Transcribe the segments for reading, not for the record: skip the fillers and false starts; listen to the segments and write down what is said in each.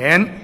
아멘.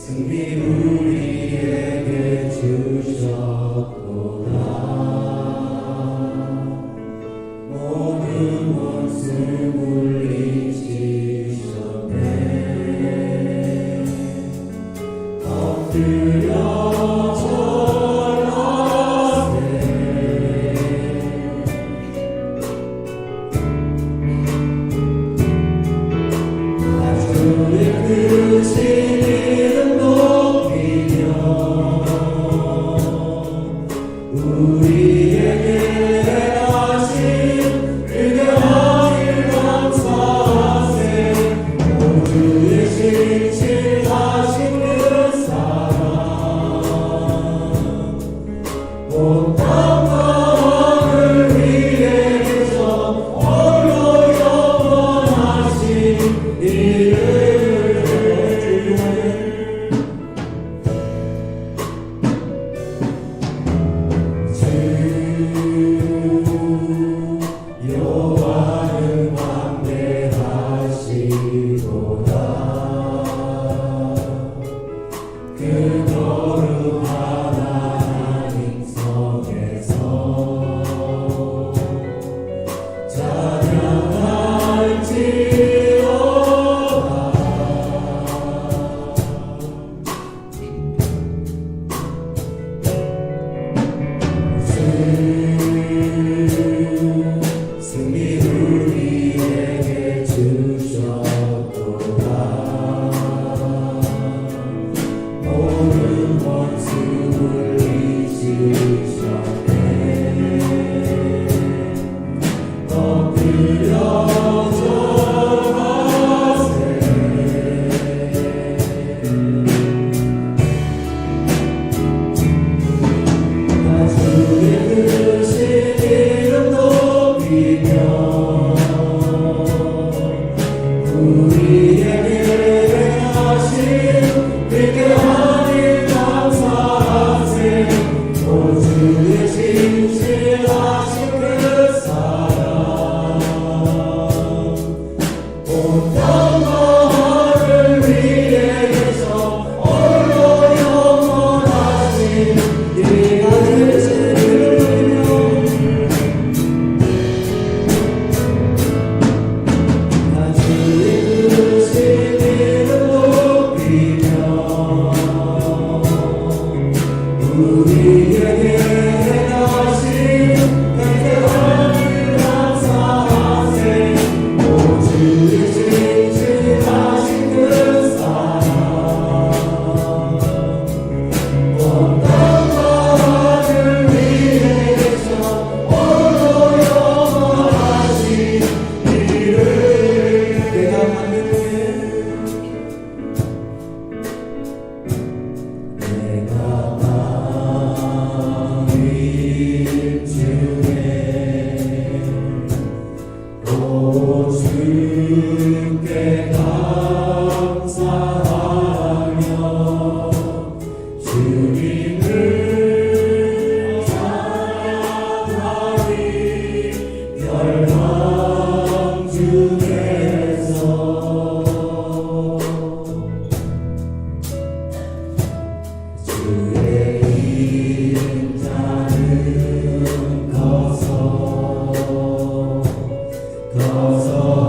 승리 우리에게 주셨도다. 모든 원수 물리치셨네. 엎드려 커서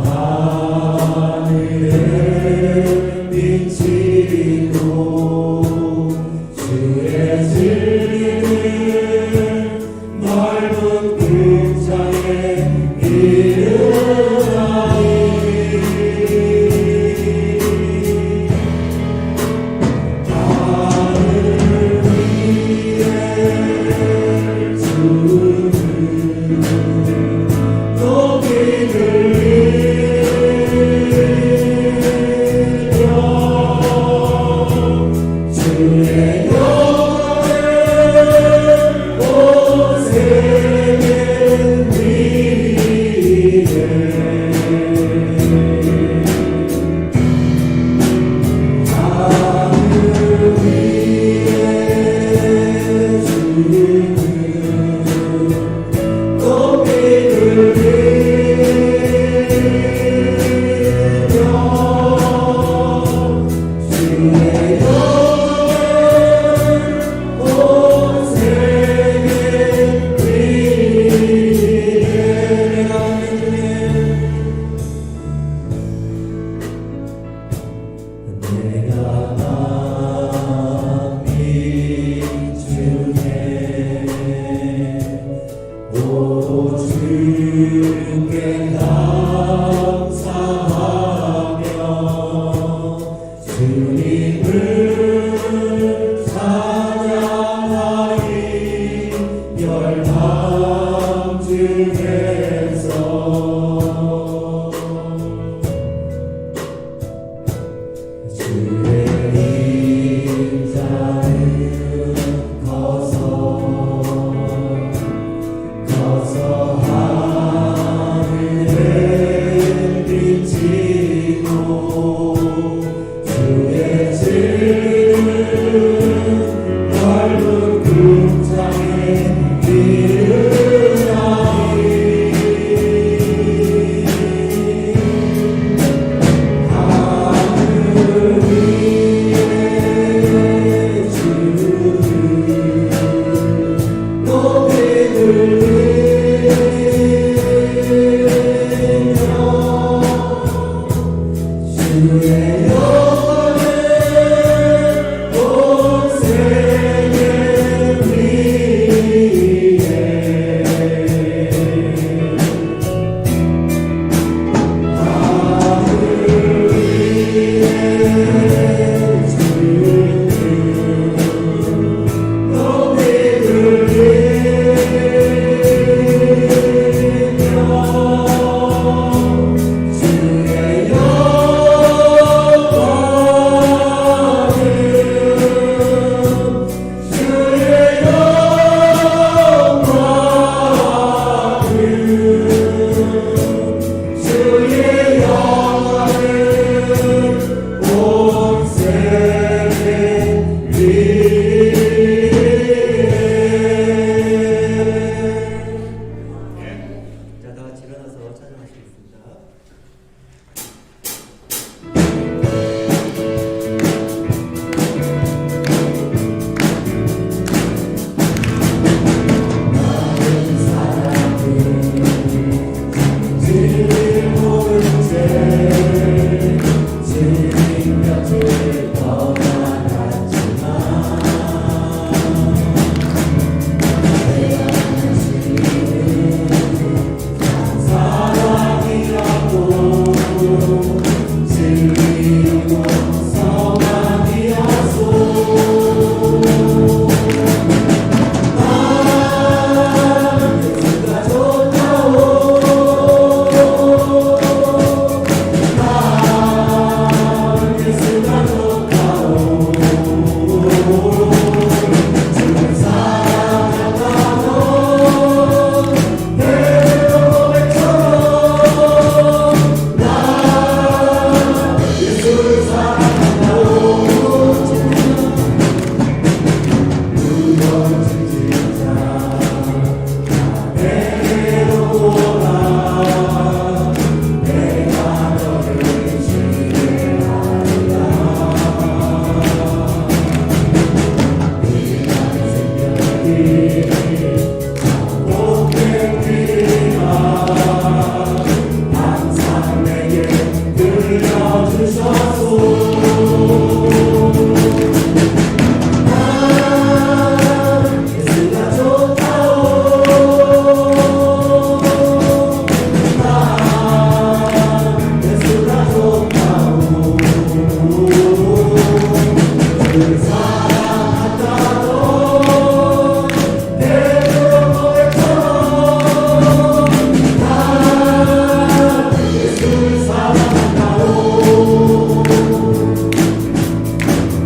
즐기고 성함이었소. 예수가 좋다오. 예수가 좋다오. 주를 사랑한다고 내로 외쳐도 나 예수를 사랑한다고 무너지지 않자 내게로 오라. 내가 너를 지배하리라. 이란 생명이 복된 길이라. 항상 내게 들려주셨소. 예수가 좋다오. 예수가 좋다오. 주를 사랑한다고 내로 외쳐도 나 예수를 사랑한다오.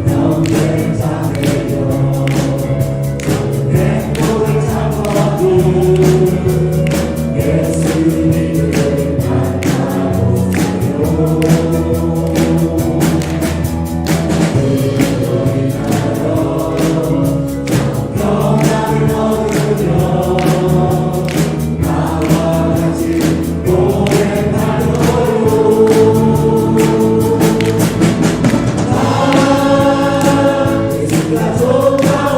평생 잘해요. 행복을 참아도 예수님을 만나보세요. 평강을 얻으며 나와 같이 고백하려요. 예수가 좋다오.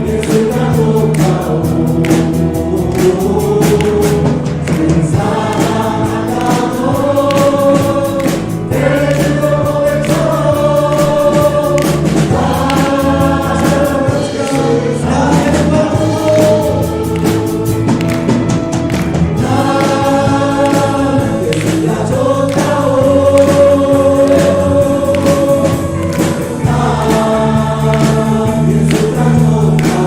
예수가 좋다오. 주를 사랑한다고 내로 외쳐도 나 예수를 사랑한다고 나 예수가 좋다오. 나 예수가 좋다오.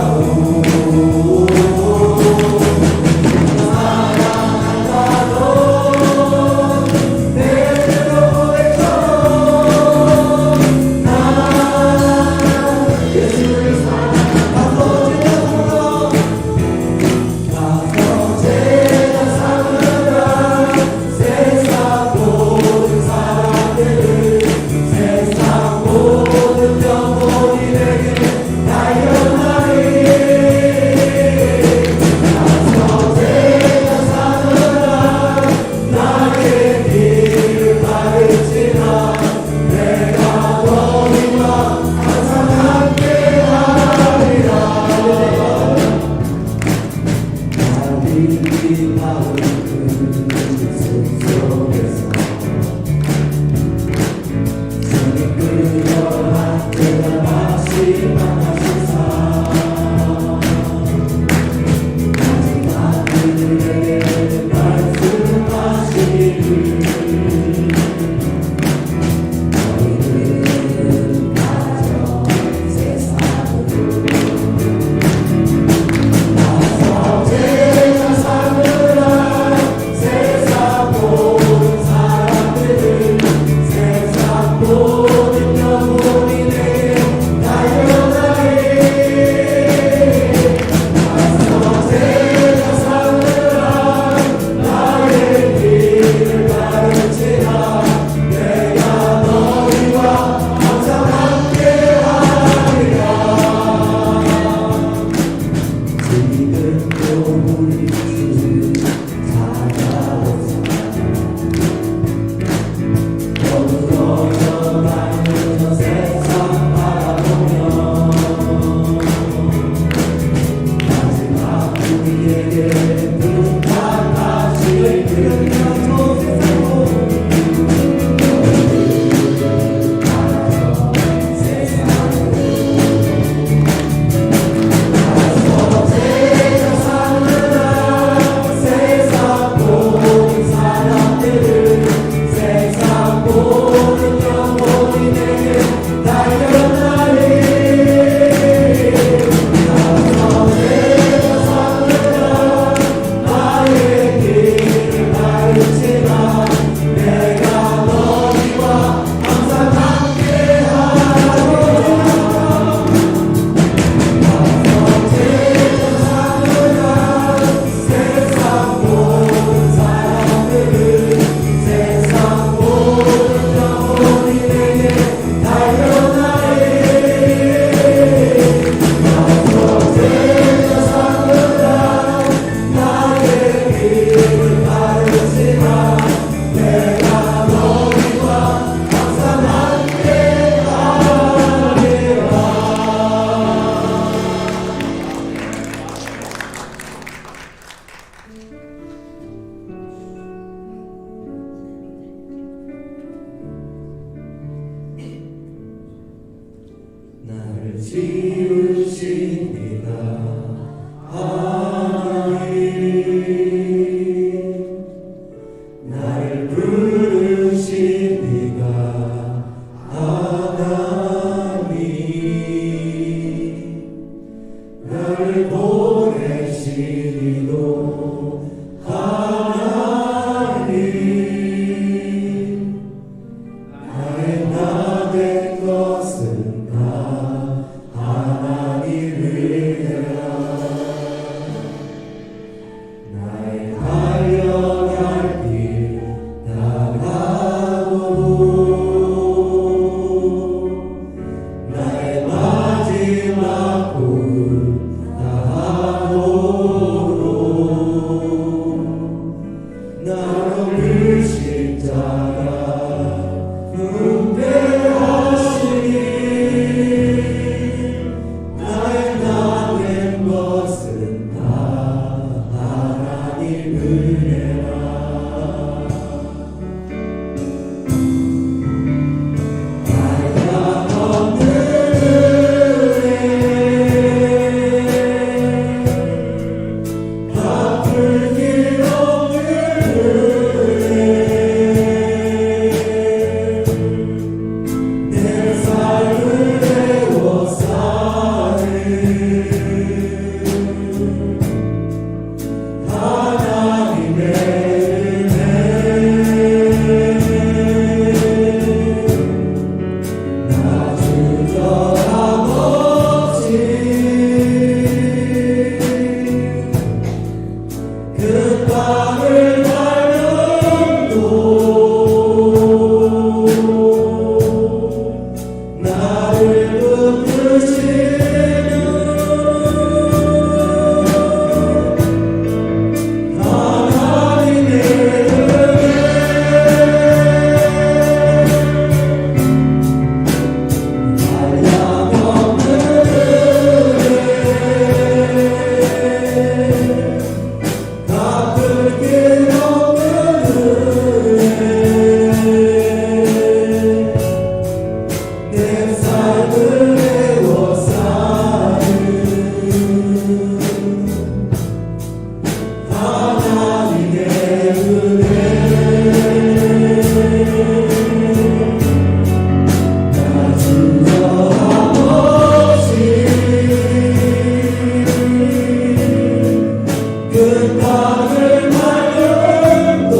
그 땅을 말려도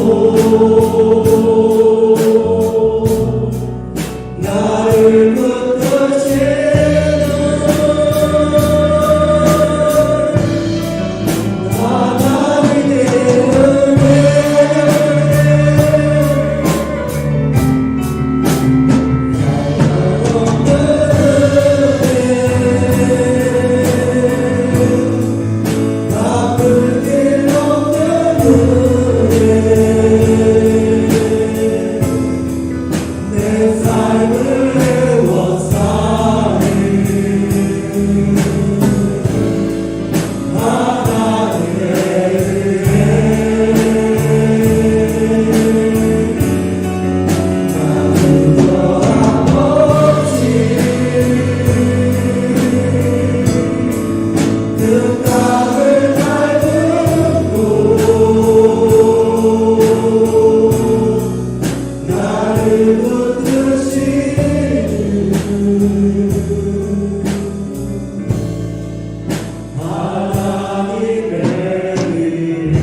나를 붙드시는 하나님의 내 삶을 애워싸는 하나님의 은혜 아무도 없이 그 땅을 밟고 나를 붙드시는 하나님의 은혜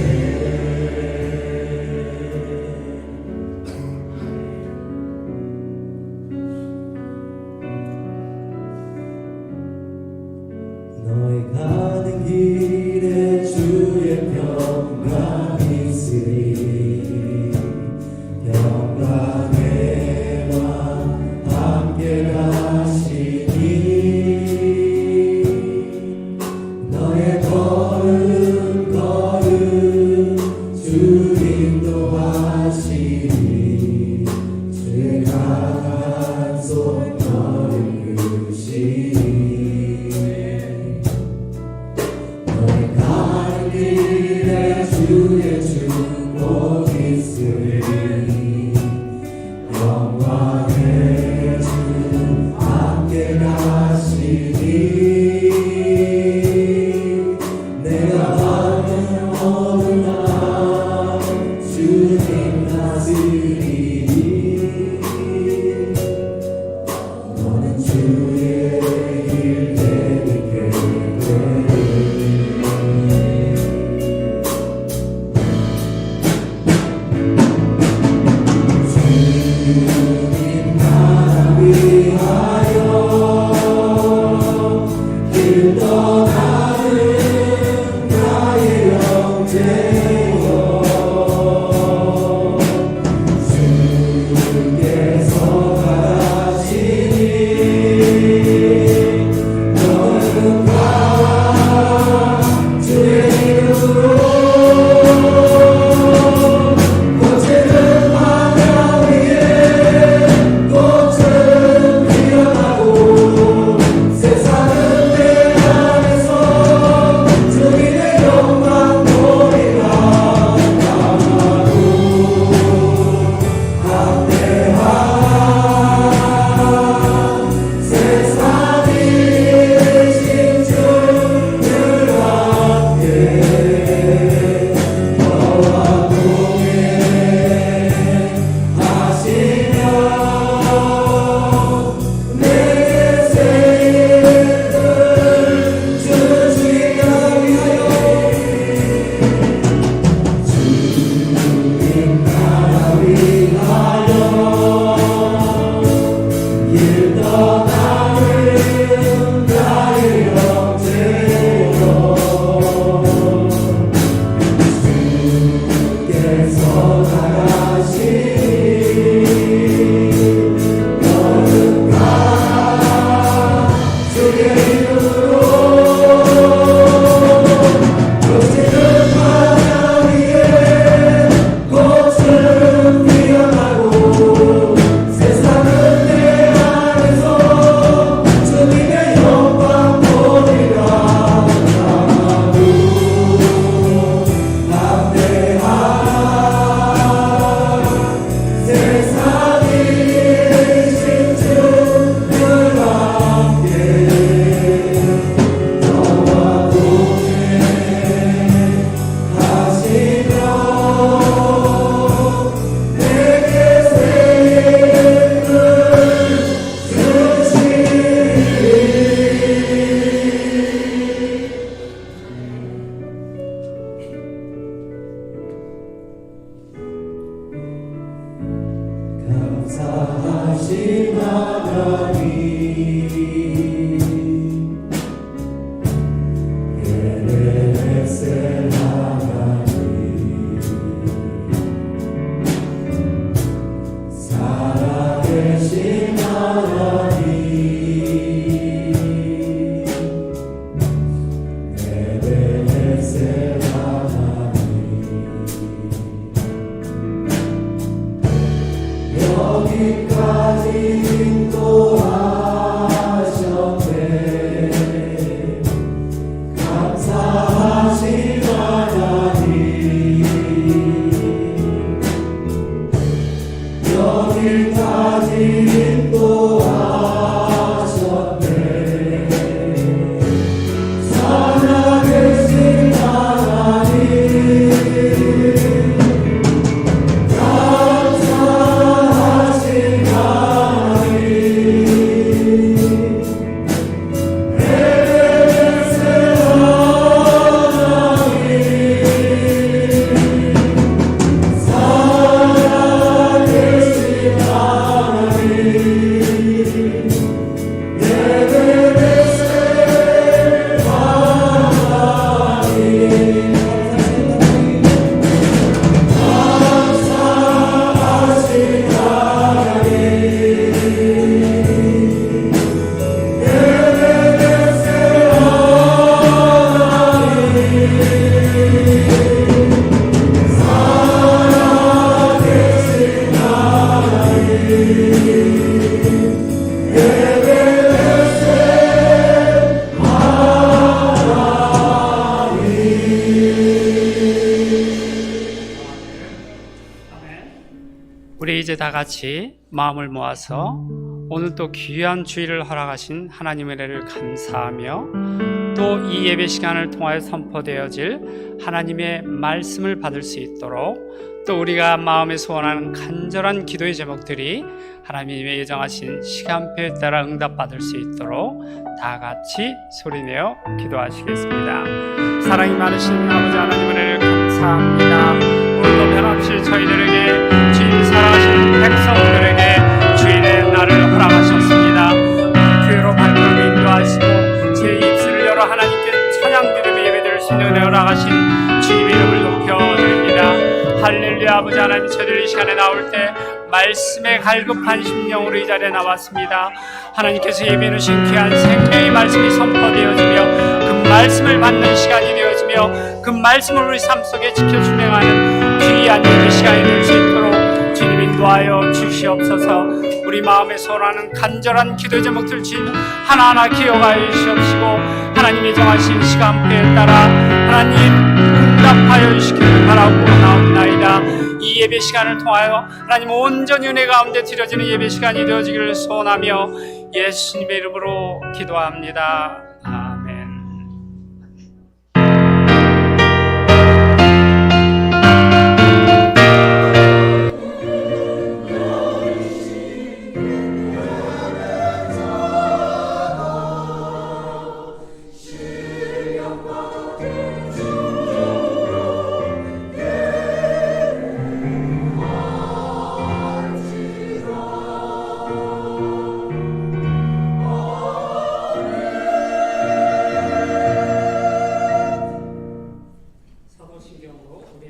너의 가는 길에 주의 평강이 있으리 평강의 왕 함께 가시니 너의 걸음 주 인도하시니 주의 강한 손 너를 이끄시니 너의 가는 길에 주의 축복 있으리 영광의 주 함께 가시니 내가 받는 모든 날 주님 다스리니 너는 주의 길 대비게 되리 우리 이제 다 같이 마음을 모아서 오늘 또 귀한 주일을 허락하신 하나님의 은혜를 감사하며 또 이 예배 시간을 통하여 선포되어질 하나님의 말씀을 받을 수 있도록 또 우리가 마음에 소원하는 간절한 기도의 제목들이 하나님의 예정하신 시간표에 따라 응답받을 수 있도록 다 같이 소리내어 기도하시겠습니다. 사랑이 많으신 아버지 하나님 은혜를 감사합니다. 오늘도 변함없이 저희들에게 주님 사랑하신 백성들에게 주인의 날을 허락하셨습니다. 교회로 발걸음 인도하시고 제 입술을 열어 하나님께 찬양드리며 예배드릴 수 있는 은혜 허락하신 주님의 이름을 높여드립니다. 할렐루야. 아버지 하나님, 저희들 이 시간에 나올 때 말씀에 갈급한 심령으로 이 자리에 나왔습니다. 하나님께서 예비해 주신 귀한 생명의 말씀이 선포되어지며 그 말씀을 받는 시간이 되어지며 그 말씀을 우리 삶 속에 지켜 준행하는 귀한 예배 시간이 될 수 있도록 주님 인도하여 주시옵소서. 우리 마음에 소원하는 간절한 기도 제목들 주님 하나하나 기억하여 주시옵시고 하나님이 정하신 시간표에 따라 하나님 응답하여 주시기를 바라고 나옵나이다. 이 예배 시간을 통하여 하나님 온전히 은혜 가운데 드려지는 예배 시간이 되어지기를 소원하며 예수님의 이름으로 기도합니다. 아멘.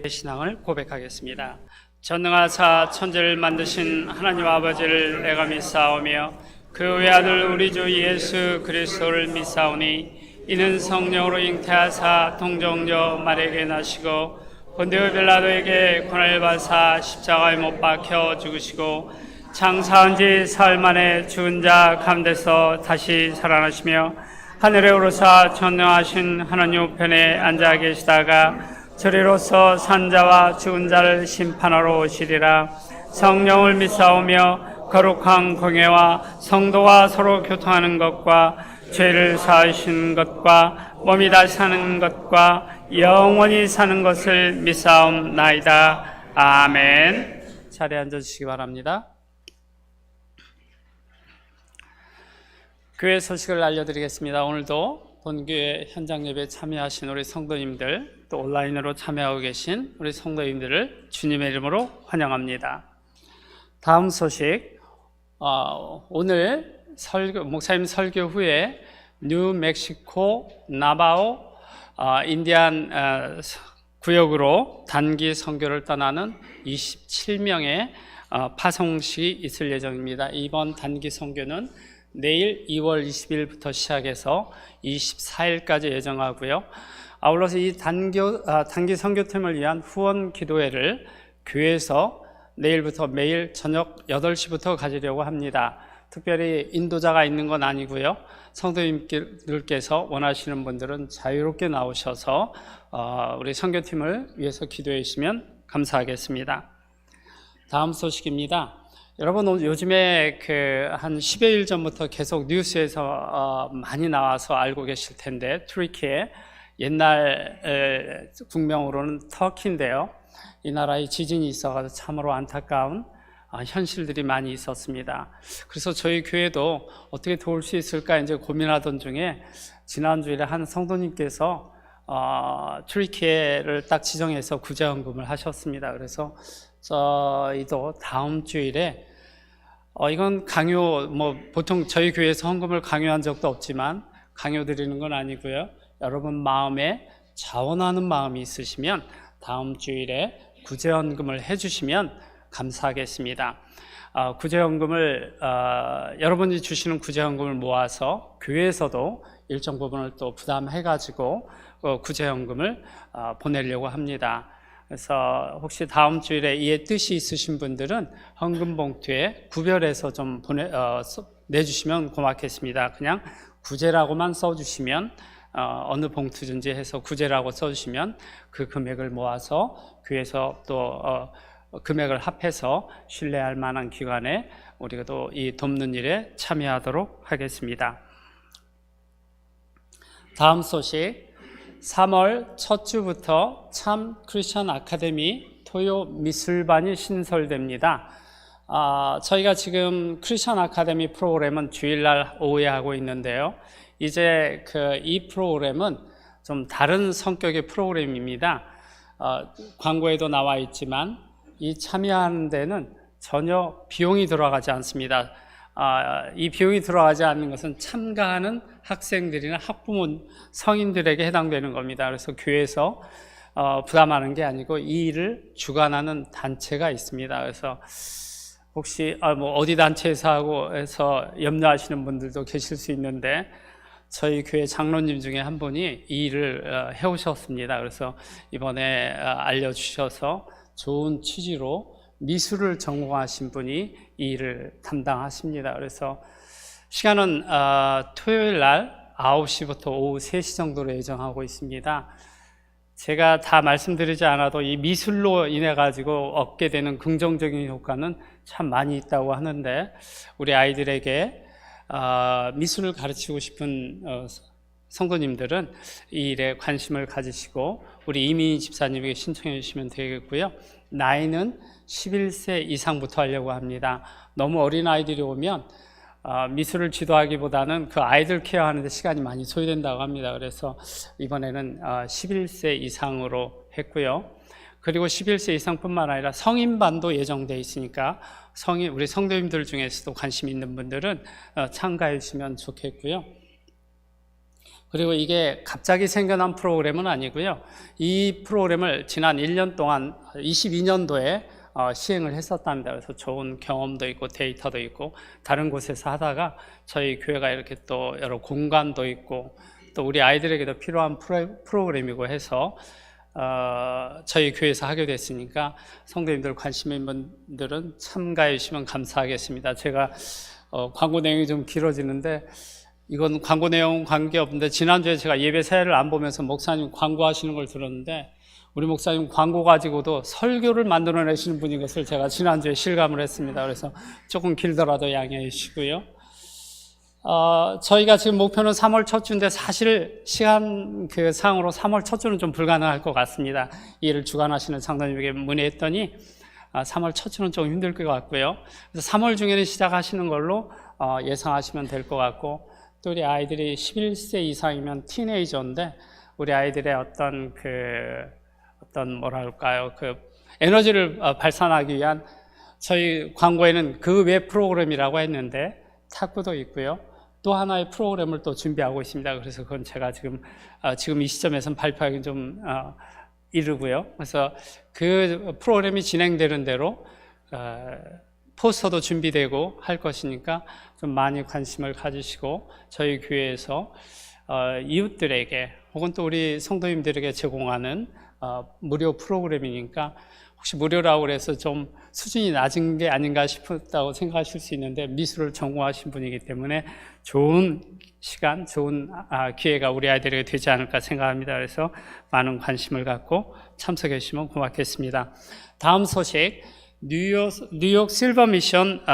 신앙을 고백하겠습니다. 전능하사 천지를 만드신 하나님 아버지를 내가 믿사오며 그 외아들 우리 주 예수 그리스도를 믿사오니 이는 성령으로 잉태하사 동정녀 마리아에게 나시고 본디오 빌라도에게 고난을 받으사 십자가에 못 박혀 죽으시고 장사한 지 사흘 만에 죽은 자 가운데서 다시 살아나시며 하늘에 오르사 전능하신 하나님 우편에 앉아 계시다가 저리로서 산자와 죽은 자를 심판하러 오시리라. 성령을 믿사오며 거룩한 공예와 성도가 서로 교통하는 것과 죄를 사하시는 것과 몸이 다시 사는 것과 영원히 사는 것을 믿사옵나이다. 아멘. 자리에 앉아주시기 바랍니다. 교회 소식을 알려드리겠습니다. 오늘도 본교회 현장 예배에 참여하신 우리 성도님들, 또 온라인으로 참여하고 계신 우리 성도님들을 주님의 이름으로 환영합니다. 다음 소식, 오늘 목사님 설교 후에 뉴멕시코 나바오 인디안 구역으로 단기 선교를 떠나는 27명의 파송식이 있을 예정입니다. 이번 단기 선교는 내일 2월 20일부터 시작해서 24일까지 예정하고요. 아울러서 이 단기 선교팀을 위한 후원 기도회를 교회에서 내일부터 매일 저녁 8시부터 가지려고 합니다. 특별히 인도자가 있는 건 아니고요. 성도님들께서 원하시는 분들은 자유롭게 나오셔서 우리 선교팀을 위해서 기도해 주시면 감사하겠습니다. 다음 소식입니다. 여러분, 요즘에 한 10여일 전부터 계속 뉴스에서 많이 나와서 알고 계실 텐데, 튀르키예, 옛날 국명으로는 터키인데요. 이 나라에 지진이 있어서 참으로 안타까운 현실들이 많이 있었습니다. 그래서 저희 교회도 어떻게 도울 수 있을까 이제 고민하던 중에 지난주일에 한 성도님께서 튀르키예를 딱 지정해서 구제헌금을 하셨습니다. 그래서 저희도 다음 주일에 이건 강요, 보통 저희 교회에서 헌금을 강요한 적도 없지만 강요 드리는 건 아니고요. 여러분 마음에 자원하는 마음이 있으시면 다음 주일에 구제헌금을 해주시면 감사하겠습니다. 구제헌금을 여러분이 주시는 구제헌금을 모아서 교회에서도 일정 부분을 또 부담해가지고 구제헌금을 보내려고 합니다. 그래서 혹시 다음 주일에 이에 뜻이 있으신 분들은 헌금 봉투에 구별해서 좀 내주시면 고맙겠습니다. 그냥 구제라고만 써주시면 어느 봉투든지 해서 구제라고 써주시면 그 금액을 모아서 교회에서 또 금액을 합해서 신뢰할 만한 기관에 우리가 또 이 돕는 일에 참여하도록 하겠습니다. 다음 소식, 3월 첫 주부터 참 크리스천 아카데미 토요 미술반이 신설됩니다. 저희가 지금 크리스천 아카데미 프로그램은 주일날 오후에 하고 있는데요. 이제 이 프로그램은 좀 다른 성격의 프로그램입니다. 광고에도 나와 있지만 이 참여하는 데는 전혀 비용이 들어가지 않습니다. 이 비용이 들어가지 않는 것은 참가하는 학생들이나 학부모, 성인들에게 해당되는 겁니다. 그래서 교회에서 부담하는 게 아니고 이 일을 주관하는 단체가 있습니다. 그래서 혹시 어디 단체에서 하고 해서 염려하시는 분들도 계실 수 있는데 저희 교회 장로님 중에 한 분이 이 일을 해오셨습니다. 그래서 이번에 알려주셔서 좋은 취지로 미술을 전공하신 분이 이 일을 담당하십니다. 그래서 시간은 토요일 날 9시부터 오후 3시 정도로 예정하고 있습니다. 제가 다 말씀드리지 않아도 이 미술로 인해 가지고 얻게 되는 긍정적인 효과는 참 많이 있다고 하는데 우리 아이들에게 미술을 가르치고 싶은 성도님들은 이 일에 관심을 가지시고 우리 이민희 집사님에게 신청해 주시면 되겠고요. 나이는 11세 이상부터 하려고 합니다. 너무 어린 아이들이 오면 미술을 지도하기보다는 그 아이들 케어하는 데 시간이 많이 소요된다고 합니다. 그래서 이번에는 11세 이상으로 했고요. 그리고 11세 이상뿐만 아니라 성인반도 예정되어 있으니까 우리 성도님들 중에서도 관심 있는 분들은 참가해 주시면 좋겠고요. 그리고 이게 갑자기 생겨난 프로그램은 아니고요. 이 프로그램을 지난 1년 동안 22년도에 시행을 했었답니다. 그래서 좋은 경험도 있고 데이터도 있고 다른 곳에서 하다가 저희 교회가 이렇게 또 여러 공간도 있고 또 우리 아이들에게도 필요한 프로그램이고 해서 저희 교회에서 하게 됐으니까 성도님들 관심 있는 분들은 참가해 주시면 감사하겠습니다. 제가 광고 내용이 좀 길어지는데 이건 광고 내용 관계없는데 지난주에 제가 예배 사회를 안 보면서 목사님 광고하시는 걸 들었는데 우리 목사님 광고 가지고도 설교를 만들어내시는 분인 것을 제가 지난주에 실감을 했습니다. 그래서 조금 길더라도 양해해 주시고요. 저희가 지금 목표는 3월 첫 주인데 사실 시간 상으로 3월 첫 주는 좀 불가능할 것 같습니다. 이 일을 주관하시는 장로님에게 문의했더니 3월 첫 주는 좀 힘들 것 같고요. 그래서 3월 중에는 시작하시는 걸로 예상하시면 될 것 같고 또 우리 아이들이 11세 이상이면 티네이저인데 우리 아이들의 어떤 뭐랄까요, 에너지를 발산하기 위한 저희 광고에는 그 외 프로그램이라고 했는데 탁구도 있고요. 또 하나의 프로그램을 또 준비하고 있습니다. 그래서 그건 제가 지금 이 시점에서는 발표하기 좀 이르고요. 그래서 그 프로그램이 진행되는 대로 포스터도 준비되고 할 것이니까 좀 많이 관심을 가지시고 저희 교회에서 이웃들에게 혹은 또 우리 성도님들에게 제공하는 무료 프로그램이니까 혹시 무료라고 해서 좀 수준이 낮은 게 아닌가 싶다고 생각하실 수 있는데 미술을 전공하신 분이기 때문에 좋은 시간, 좋은 기회가 우리 아이들에게 되지 않을까 생각합니다. 그래서 많은 관심을 갖고 참석해 주시면 고맙겠습니다. 다음 소식, 뉴욕 실버 미션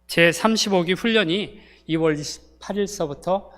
제35기 훈련이 2월 28일서부터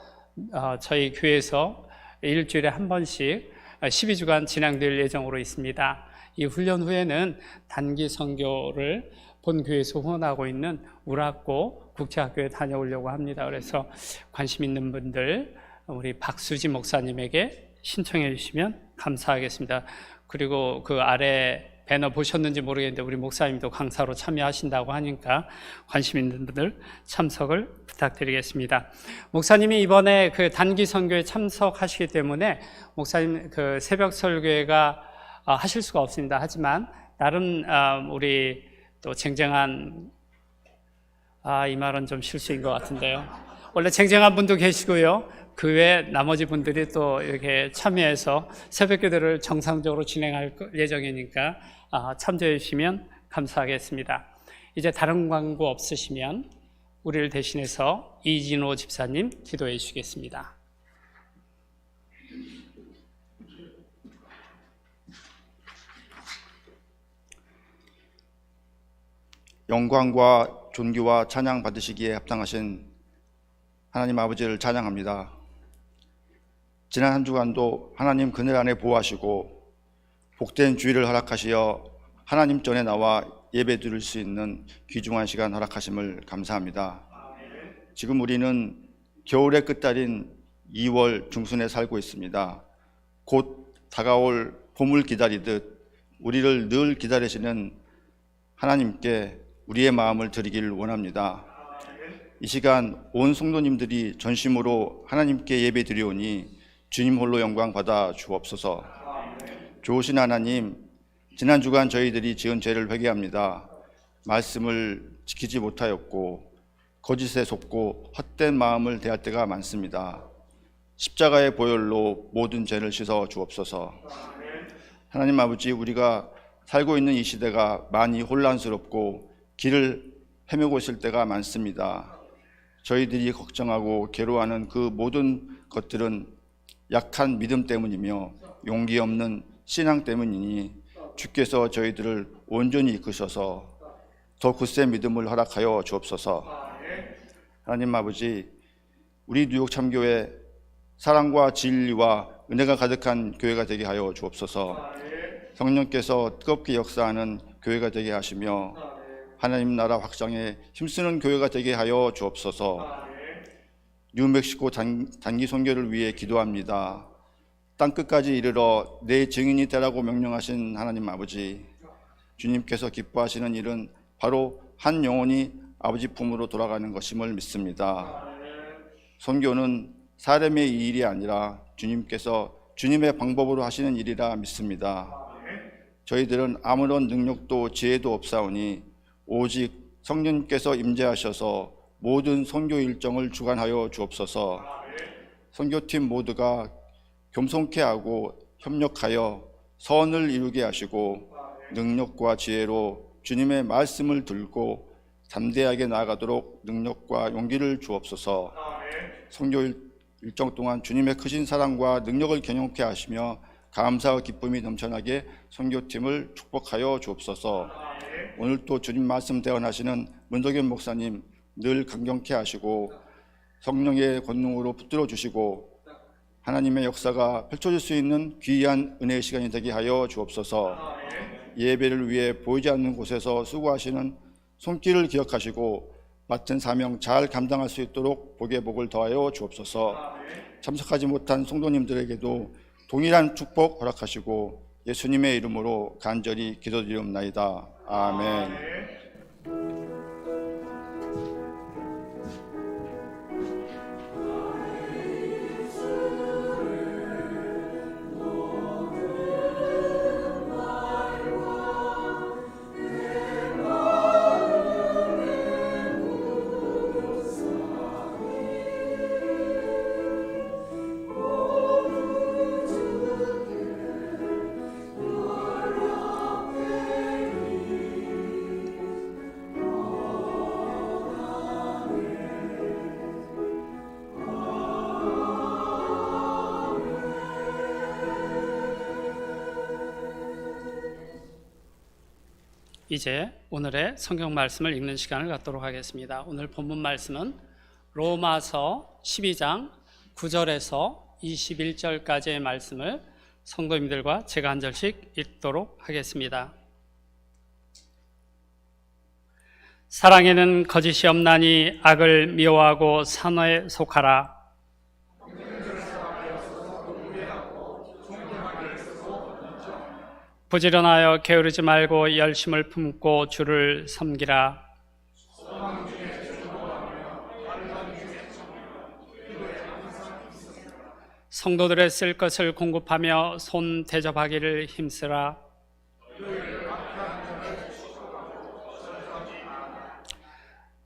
저희 교회에서 일주일에 한 번씩 12주간 진행될 예정으로 있습니다. 이 훈련 후에는 단기 선교를 본교회에서 후원하고 있는 우라고 국제학교에 다녀오려고 합니다. 그래서 관심 있는 분들 우리 박수지 목사님에게 신청해 주시면 감사하겠습니다. 그리고 그 아래 배너 보셨는지 모르겠는데 우리 목사님도 강사로 참여하신다고 하니까 관심 있는 분들 참석을 부탁드리겠습니다. 목사님이 이번에 그 단기 선교에 참석하시기 때문에 목사님 그 새벽 설교회가 하실 수가 없습니다. 하지만 다른 우리 또 쟁쟁한 이 말은 좀 실수인 것 같은데요. 원래 쟁쟁한 분도 계시고요. 그 외 나머지 분들이 또 이렇게 참여해서 새벽기도를 정상적으로 진행할 예정이니까 참조해 주시면 감사하겠습니다. 이제 다른 광고 없으시면 우리를 대신해서 이진호 집사님 기도해 주시겠습니다. 영광과 존귀와 찬양 받으시기에 합당하신 하나님 아버지를 찬양합니다. 지난 한 주간도 하나님 그늘 안에 보호하시고 복된 주일을 허락하시어 하나님 전에 나와 예배 드릴 수 있는 귀중한 시간 허락하심을 감사합니다. 지금 우리는 겨울의 끝달인 2월 중순에 살고 있습니다. 곧 다가올 봄을 기다리듯 우리를 늘 기다리시는 하나님께 우리의 마음을 드리기를 원합니다. 이 시간 온 성도님들이 전심으로 하나님께 예배 드리오니 주님 홀로 영광 받아 주옵소서. 좋으신 하나님, 지난 주간 저희들이 지은 죄를 회개합니다. 말씀을 지키지 못하였고 거짓에 속고 헛된 마음을 대할 때가 많습니다. 십자가의 보혈로 모든 죄를 씻어 주옵소서. 하나님 아버지, 우리가 살고 있는 이 시대가 많이 혼란스럽고 길을 헤매고 있을 때가 많습니다. 저희들이 걱정하고 괴로워하는 그 모든 것들은 약한 믿음 때문이며 용기 없는 신앙 때문이니 주께서 저희들을 온전히 이끄셔서 더 굳센 믿음을 허락하여 주옵소서. 하나님 아버지, 우리 뉴욕 참교회 사랑과 진리와 은혜가 가득한 교회가 되게 하여 주옵소서. 성령께서 뜨겁게 역사하는 교회가 되게 하시며 하나님 나라 확장에 힘쓰는 교회가 되게 하여 주옵소서. 뉴멕시코 단기 선교를 위해 기도합니다. 땅끝까지 이르러 내 증인이 되라고 명령하신 하나님 아버지, 주님께서 기뻐하시는 일은 바로 한 영혼이 아버지 품으로 돌아가는 것임을 믿습니다. 선교는 사람의 일이 아니라 주님께서 주님의 방법으로 하시는 일이라 믿습니다. 저희들은 아무런 능력도 지혜도 없사오니 오직 성령님께서 임재하셔서 모든 선교 일정을 주관하여 주옵소서. 선교팀 모두가 겸손케 하고 협력하여 선을 이루게 하시고 능력과 지혜로 주님의 말씀을 들고 담대하게 나아가도록 능력과 용기를 주옵소서. 선교 일정 동안 주님의 크신 사랑과 능력을 경험케 하시며 감사와 기쁨이 넘쳐나게 선교팀을 축복하여 주옵소서. 오늘 또 주님 말씀 대언하시는 문덕현 목사님 늘 강경케 하시고 성령의 권능으로 붙들어 주시고 하나님의 역사가 펼쳐질 수 있는 귀한 은혜의 시간이 되게 하여 주옵소서. 예배를 위해 보이지 않는 곳에서 수고하시는 손길을 기억하시고 맡은 사명 잘 감당할 수 있도록 복의 복을 더하여 주옵소서. 참석하지 못한 성도님들에게도 동일한 축복 허락하시고 예수님의 이름으로 간절히 기도드리옵나이다. 아멘. 이제 오늘의 성경 말씀을 읽는 시간을 갖도록 하겠습니다. 오늘 본문 말씀은 로마서 12장 9절에서 21절까지의 말씀을 성도님들과 제가 한 절씩 읽도록 하겠습니다. 사랑에는 거짓이 없나니 악을 미워하고 선에 속하라. 부지런하여 게으르지 말고 열심을 품고 주를 섬기라. 성도들의 쓸 것을 공급하며 손 대접하기를 힘쓰라.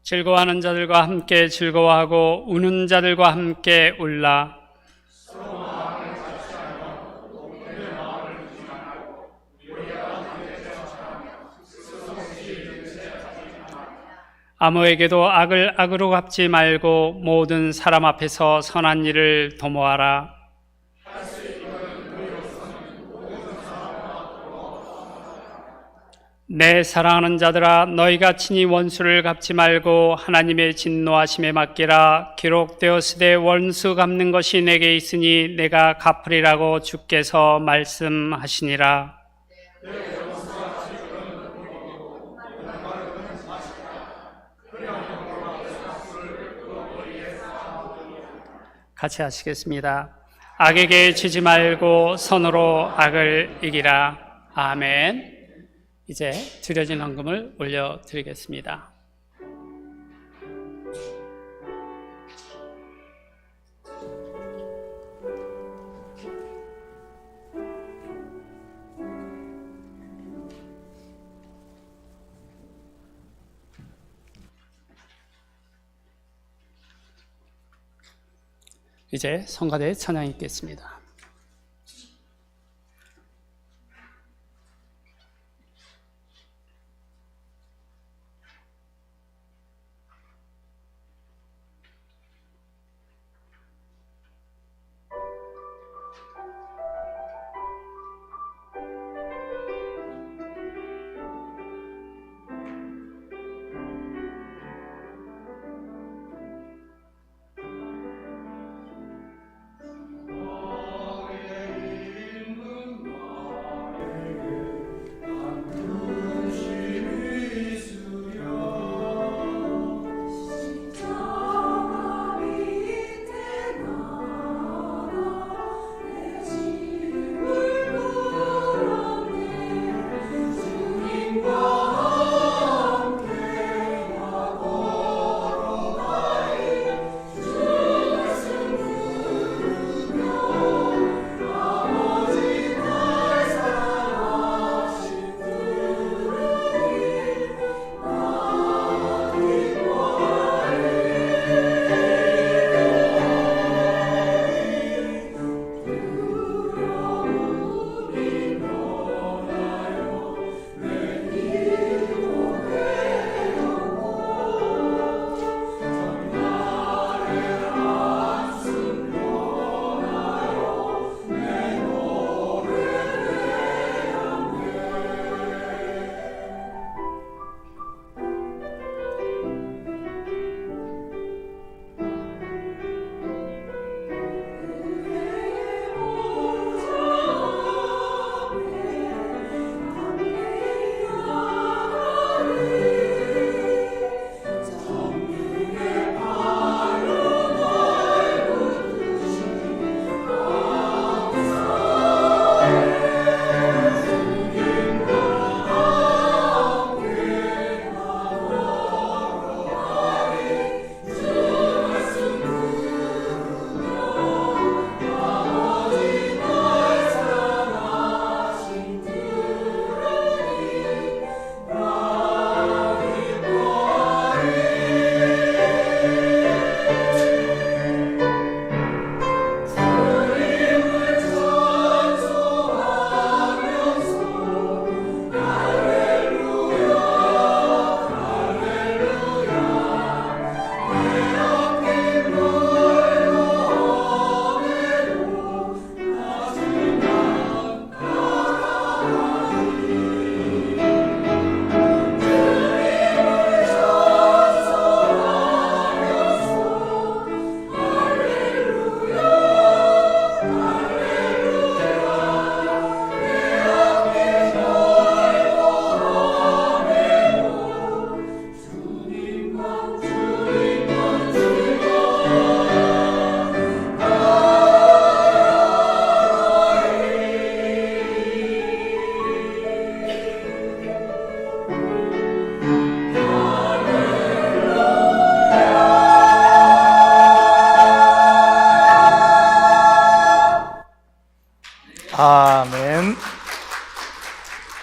즐거워하는 자들과 함께 즐거워하고 우는 자들과 함께 울라. 아무에게도 악을 악으로 갚지 말고 모든 사람 앞에서 선한 일을 도모하라. 내 사랑하는 자들아, 너희가 친히 원수를 갚지 말고 하나님의 진노하심에 맡기라. 기록되었으되 원수 갚는 것이 내게 있으니 내가 갚으리라고 주께서 말씀하시니라. 같이 하시겠습니다. 악에게 지지 말고 선으로 악을 이기라. 아멘. 이제 드려진 헌금을 올려드리겠습니다. 이제 성가대 찬양이 있겠습니다. 아멘.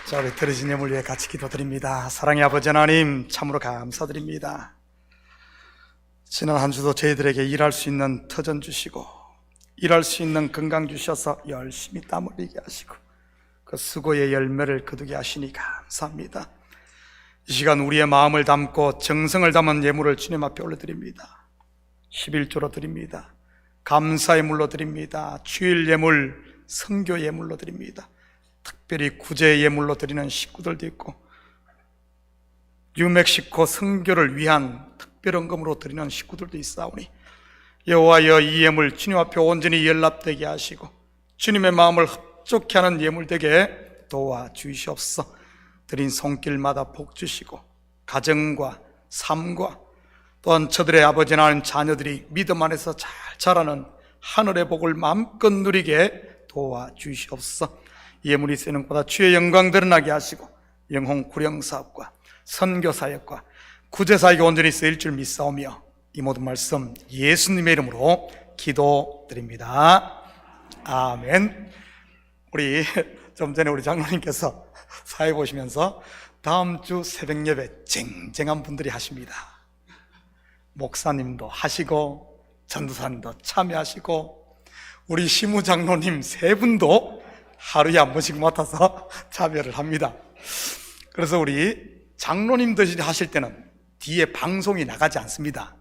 자, 우리 들으신 예물 위해 같이 기도드립니다. 사랑의 아버지 하나님, 참으로 감사드립니다. 지난 한 주도 저희들에게 일할 수 있는 터전 주시고 일할 수 있는 건강 주셔서 열심히 땀 흘리게 하시고 그 수고의 열매를 거두게 하시니 감사합니다. 이 시간 우리의 마음을 담고 정성을 담은 예물을 주님 앞에 올려드립니다. 11조로 드립니다. 감사의 물로 드립니다. 주일 예물, 성교 예물로 드립니다. 특별히 구제 예물로 드리는 식구들도 있고 뉴멕시코 선교를 위한 특별헌금으로 드리는 식구들도 있사오니 여호와여 이 예물 주님 앞에 온전히 연락되게 하시고 주님의 마음을 흡족케 하는 예물 되게 도와주시옵소서. 드린 손길마다 복 주시고 가정과 삶과 또한 저들의 아버지 하나님 자녀들이 믿음 안에서 잘 자라는 하늘의 복을 마음껏 누리게 도와주시옵소서. 예물이 쓰는 곳보다 주의 영광 드러나게 하시고 영혼 구령 사업과 선교 사역과 구제 사역에 온전히 쓰일 줄 믿사오며 이 모든 말씀 예수님의 이름으로 기도드립니다. 아멘. 우리 좀 전에 우리 장로님께서 사회 보시면서 다음 주 새벽 예배 쟁쟁한 분들이 하십니다. 목사님도 하시고 전도사님도 참여하시고 우리 시무장로님 세 분도 하루에 한 번씩 맡아서 참여를 합니다. 그래서 우리 장로님들이 하실 때는 뒤에 방송이 나가지 않습니다.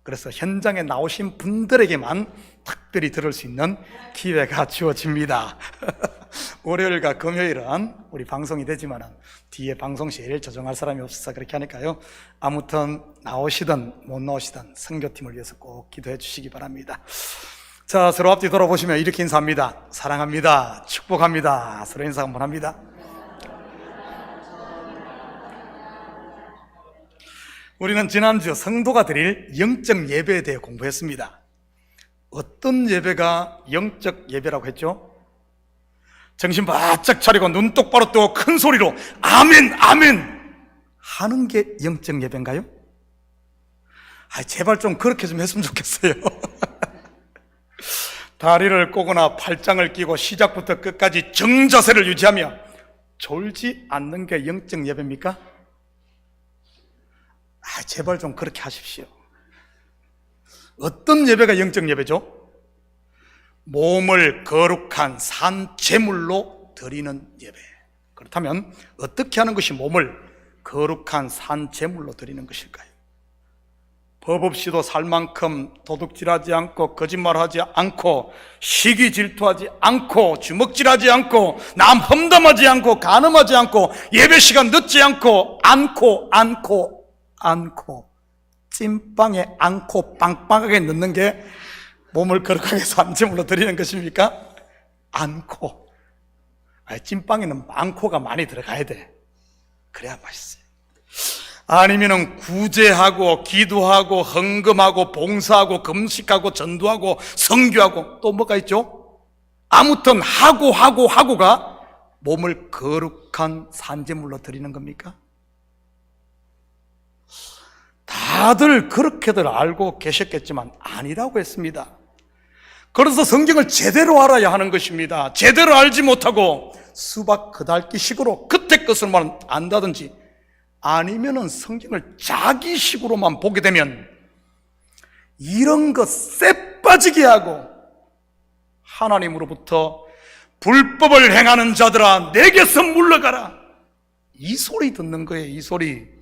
그래서 현장에 나오신 분들에게만 특별히 들을 수 있는 기회가 주어집니다. 월요일과 금요일은 우리 방송이 되지만 뒤에 방송실 조정할 사람이 없어서 그렇게 하니까요. 아무튼 나오시든 못 나오시든 선교팀을 위해서 꼭 기도해 주시기 바랍니다. 자, 서로 앞뒤 돌아보시면 이렇게 인사합니다. 사랑합니다. 축복합니다. 서로 인사 한번 합니다. 우리는 지난주 성도가 드릴 영적 예배에 대해 공부했습니다. 어떤 예배가 영적 예배라고 했죠? 정신 바짝 차리고 눈 똑바로 뜨고 큰 소리로 아멘 아멘 하는 게 영적 예배인가요? 제발 좀 그렇게 좀 했으면 좋겠어요. 다리를 꼬거나 팔짱을 끼고 시작부터 끝까지 정자세를 유지하며 졸지 않는 게 영적 예배입니까? 제발 좀 그렇게 하십시오. 어떤 예배가 영적 예배죠? 몸을 거룩한 산 제물로 드리는 예배. 그렇다면 어떻게 하는 것이 몸을 거룩한 산 제물로 드리는 것일까요? 법 없이도 살 만큼 도둑질하지 않고 거짓말하지 않고 시기 질투하지 않고 주먹질하지 않고 남 험담하지 않고 간음하지 않고 예배 시간 늦지 않고 안고 찐빵에 안고 빵빵하게 넣는 게 몸을 거룩하게 산제물로 드리는 것입니까? 안고. 찐빵에는 안코가 많이 들어가야 돼. 그래야 맛있어요. 아니면은 구제하고 기도하고 헌금하고 봉사하고 금식하고 전도하고 선교하고 또 뭐가 있죠? 아무튼 하고가 몸을 거룩한 산제물로 드리는 겁니까? 다들 그렇게들 알고 계셨겠지만 아니라고 했습니다. 그래서 성경을 제대로 알아야 하는 것입니다. 제대로 알지 못하고 수박 그달기식으로 그때 것을만 안다든지 아니면은 성경을 자기식으로만 보게 되면 이런 것 쎄 빠지게 하고 하나님으로부터 불법을 행하는 자들아 내게서 물러가라 이 소리 듣는 거예요. 이 소리.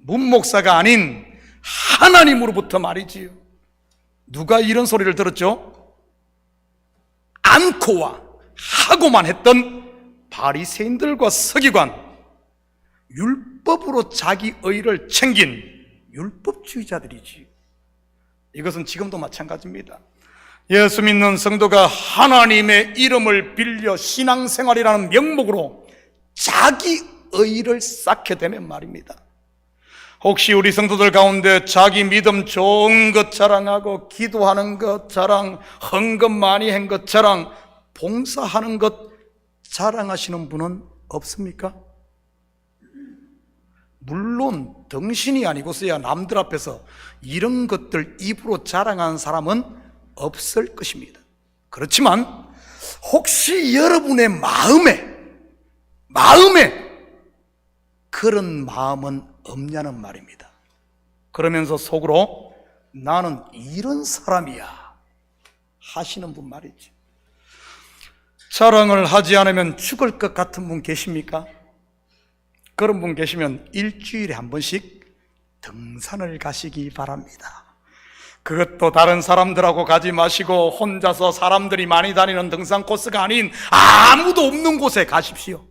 문목사가 아닌 하나님으로부터 말이지요. 누가 이런 소리를 들었죠? 않고와 하고만 했던 바리새인들과 서기관, 율법으로 자기 의를 챙긴 율법주의자들이지. 이것은 지금도 마찬가지입니다. 예수 믿는 성도가 하나님의 이름을 빌려 신앙생활이라는 명목으로 자기 의를 쌓게 되면 말입니다. 혹시 우리 성도들 가운데 자기 믿음 좋은 것 자랑하고 기도하는 것 자랑, 헌금 많이 한 것 자랑, 봉사하는 것 자랑하시는 분은 없습니까? 물론 당신이 아니고서야 남들 앞에서 이런 것들 입으로 자랑하는 사람은 없을 것입니다. 그렇지만 혹시 여러분의 마음에 그런 마음은 없냐는 말입니다. 그러면서 속으로 나는 이런 사람이야 하시는 분 말이지. 자랑을 하지 않으면 죽을 것 같은 분 계십니까? 그런 분 계시면 일주일에 한 번씩 등산을 가시기 바랍니다. 그것도 다른 사람들하고 가지 마시고 혼자서 사람들이 많이 다니는 등산 코스가 아닌 아무도 없는 곳에 가십시오.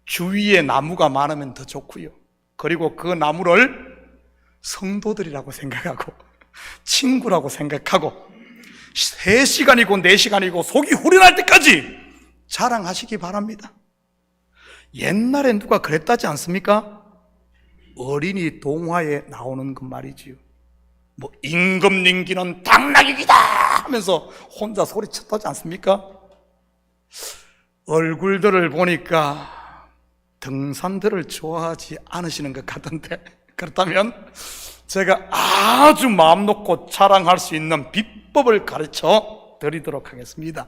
주위에 나무가 많으면 더 좋고요. 그리고 그 나무를 성도들이라고 생각하고 친구라고 생각하고 3시간이고 4시간이고 속이 후련할 때까지 자랑하시기 바랍니다. 옛날에 누가 그랬다지 않습니까? 어린이 동화에 나오는 그 말이지요. 뭐 임금님기는 당나귀기다 하면서 혼자 소리쳤다지 않습니까? 얼굴들을 보니까 등산들을 좋아하지 않으시는 것 같은데, 그렇다면 제가 아주 마음 놓고 자랑할 수 있는 비법을 가르쳐 드리도록 하겠습니다.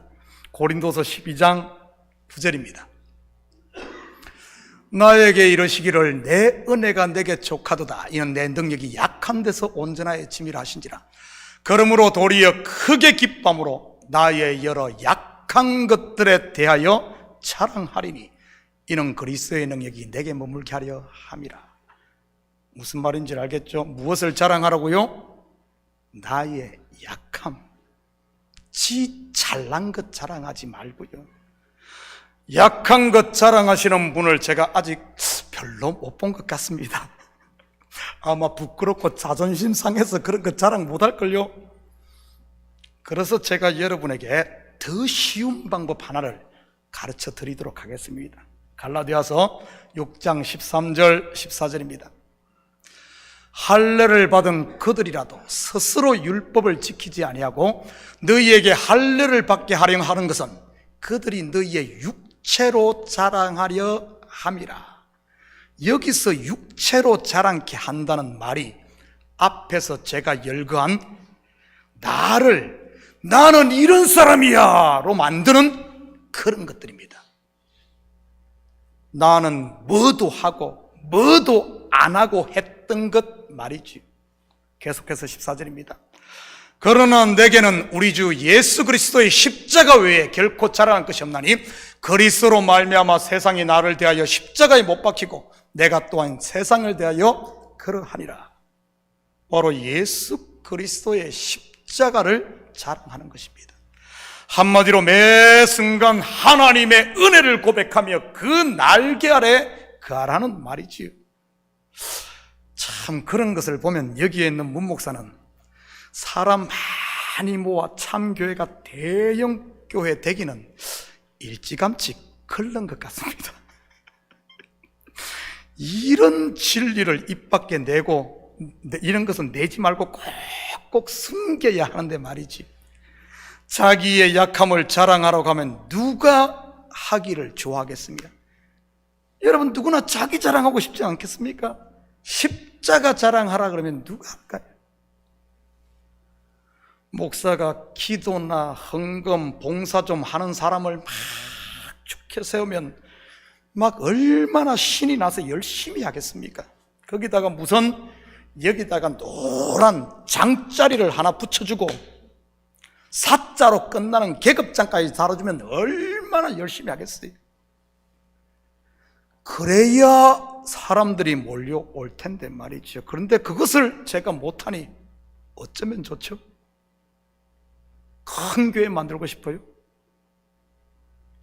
고린도서 12장 9절입니다. 나에게 이르시기를 내 은혜가 내게 족하도다. 이는 내 능력이 약한 데서 온전하여 짐이라 하신지라. 그러므로 도리어 크게 기쁨으로 나의 여러 약한 것들에 대하여 자랑하리니 이는 그리스도의 능력이 내게 머물게 하려 함이라. 무슨 말인지 알겠죠? 무엇을 자랑하라고요? 나의 약함. 지 잘난 것 자랑하지 말고요. 약한 것 자랑하시는 분을 제가 아직 별로 못 본 것 같습니다. 아마 부끄럽고 자존심 상해서 그런 거 자랑 못할걸요. 그래서 제가 여러분에게 더 쉬운 방법 하나를 가르쳐 드리도록 하겠습니다. 갈라디아서 6장 13절 14절입니다. 할례를 받은 그들이라도 스스로 율법을 지키지 아니하고 너희에게 할례를 받게 하려 하는 것은 그들이 너희의 육체로 자랑하려 함이라. 여기서 육체로 자랑케 한다는 말이 앞에서 제가 열거한 나는 이런 사람이야 로 만드는 그런 것들입니다. 나는 뭐도 하고 뭐도 안 하고 했던 것 말이지. 계속해서 14절입니다. 그러나 내게는 우리 주 예수 그리스도의 십자가 외에 결코 자랑할 것이 없나니 그리스도로 말미암아 세상이 나를 대하여 십자가에 못 박히고 내가 또한 세상을 대하여 그러하니라. 바로 예수 그리스도의 십자가를 자랑하는 것입니다. 한마디로 매 순간 하나님의 은혜를 고백하며 그 날개 아래 거하라는 말이지요. 참 그런 것을 보면 여기에 있는 문목사는 사람 많이 모아 참교회가 대형 교회 되기는 일찌감치 걸른 것 같습니다. 이런 진리를 입 밖에 내고 이런 것은 내지 말고 꼭 숨겨야 하는데 말이지. 자기의 약함을 자랑하라고 하면 누가 하기를 좋아하겠습니까? 여러분 누구나 자기 자랑하고 싶지 않겠습니까? 십자가 자랑하라 그러면 누가 할까요? 목사가 기도나 헌금, 봉사 좀 하는 사람을 막 축해 세우면 막 얼마나 신이 나서 열심히 하겠습니까? 거기다가 여기다가 노란 장자리를 하나 붙여주고 사자로 끝나는 계급장까지 달아주면 얼마나 열심히 하겠어요? 그래야 사람들이 몰려올 텐데 말이죠. 그런데 그것을 제가 못하니 어쩌면 좋죠? 큰 교회 만들고 싶어요?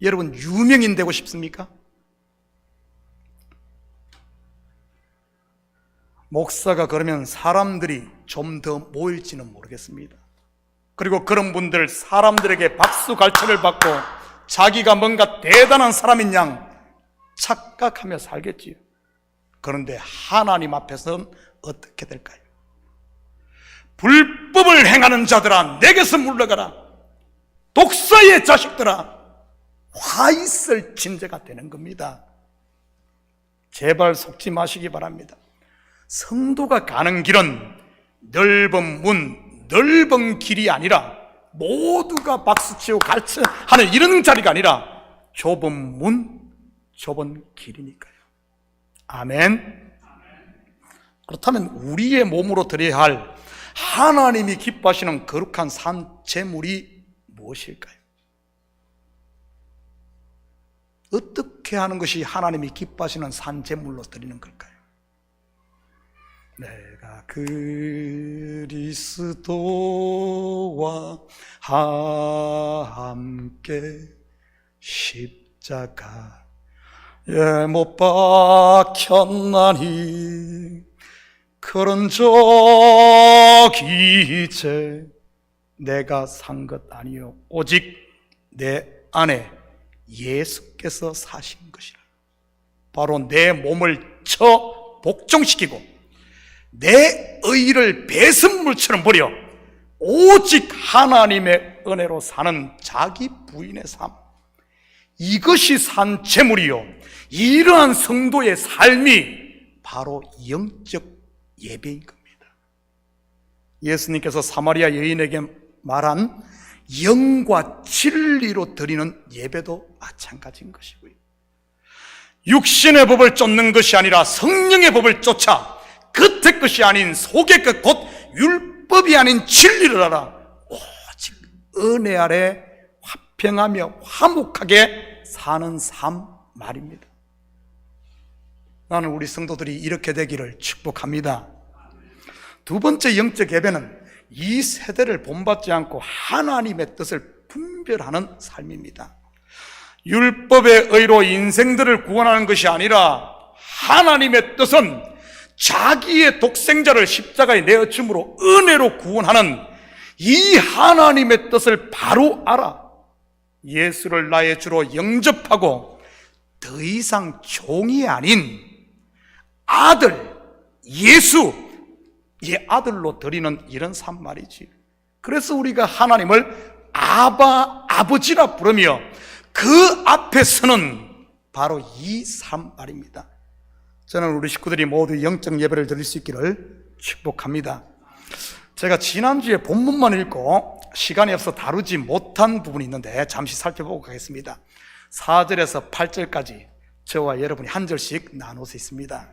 여러분 유명인 되고 싶습니까? 목사가 그러면 사람들이 좀 더 모일지는 모르겠습니다. 그리고 그런 분들 사람들에게 박수 갈채를 받고 자기가 뭔가 대단한 사람인 양 착각하며 살겠지요. 그런데 하나님 앞에서는 어떻게 될까요? 불법을 행하는 자들아 내게서 물러가라. 독사의 자식들아 화 있을 징조가 되는 겁니다. 제발 속지 마시기 바랍니다. 성도가 가는 길은 넓은 문, 넓은 길이 아니라 모두가 박수치고 갈채하는 이런 자리가 아니라 좁은 문, 좁은 길이니까요. 아멘. 그렇다면 우리의 몸으로 드려야 할 하나님이 기뻐하시는 거룩한 산 제물이 무엇일까요? 어떻게 하는 것이 하나님이 기뻐하시는 산 제물로 드리는 걸까요? 내가 그리스도와 함께 십자가 못 박혔나니 그런 적이 이제 내가 산 것 아니요 오직 내 안에 예수께서 사신 것이라. 바로 내 몸을 쳐 복종시키고 내 의를 배설물처럼 버려 오직 하나님의 은혜로 사는 자기 부인의 삶, 이것이 산 재물이요, 이러한 성도의 삶이 바로 영적 예배인 겁니다. 예수님께서 사마리아 여인에게 말한 영과 진리로 드리는 예배도 마찬가지인 것이고요. 육신의 법을 쫓는 것이 아니라 성령의 법을 쫓아 겉의 것이 아닌 속의 것, 곧 율법이 아닌 진리를 알아 오직 은혜 아래 화평하며 화목하게 사는 삶 말입니다. 나는 우리 성도들이 이렇게 되기를 축복합니다. 두 번째 영적 예배는 이 세대를 본받지 않고 하나님의 뜻을 분별하는 삶입니다. 율법의 의로 인생들을 구원하는 것이 아니라 하나님의 뜻은 자기의 독생자를 십자가에 내어줌으로 은혜로 구원하는 이 하나님의 뜻을 바로 알아 예수를 나의 주로 영접하고 더 이상 종이 아닌 아들, 예수의 아들로 드리는 이런 삶 말이지. 그래서 우리가 하나님을 아버지라 부르며 그 앞에서는 바로 이 삶 말입니다. 저는 우리 식구들이 모두 영적 예배를 드릴 수 있기를 축복합니다. 제가 지난주에 본문만 읽고 시간이 없어 다루지 못한 부분이 있는데 잠시 살펴보고 가겠습니다. 4절에서 8절까지 저와 여러분이 한 절씩 나눠서 있습니다.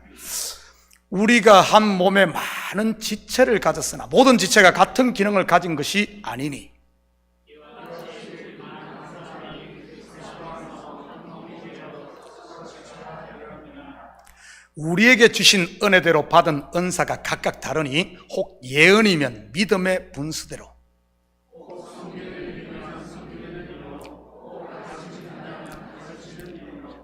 우리가 한 몸에 많은 지체를 가졌으나 모든 지체가 같은 기능을 가진 것이 아니니 우리에게 주신 은혜대로 받은 은사가 각각 다르니 혹 예언이면 믿음의 분수대로,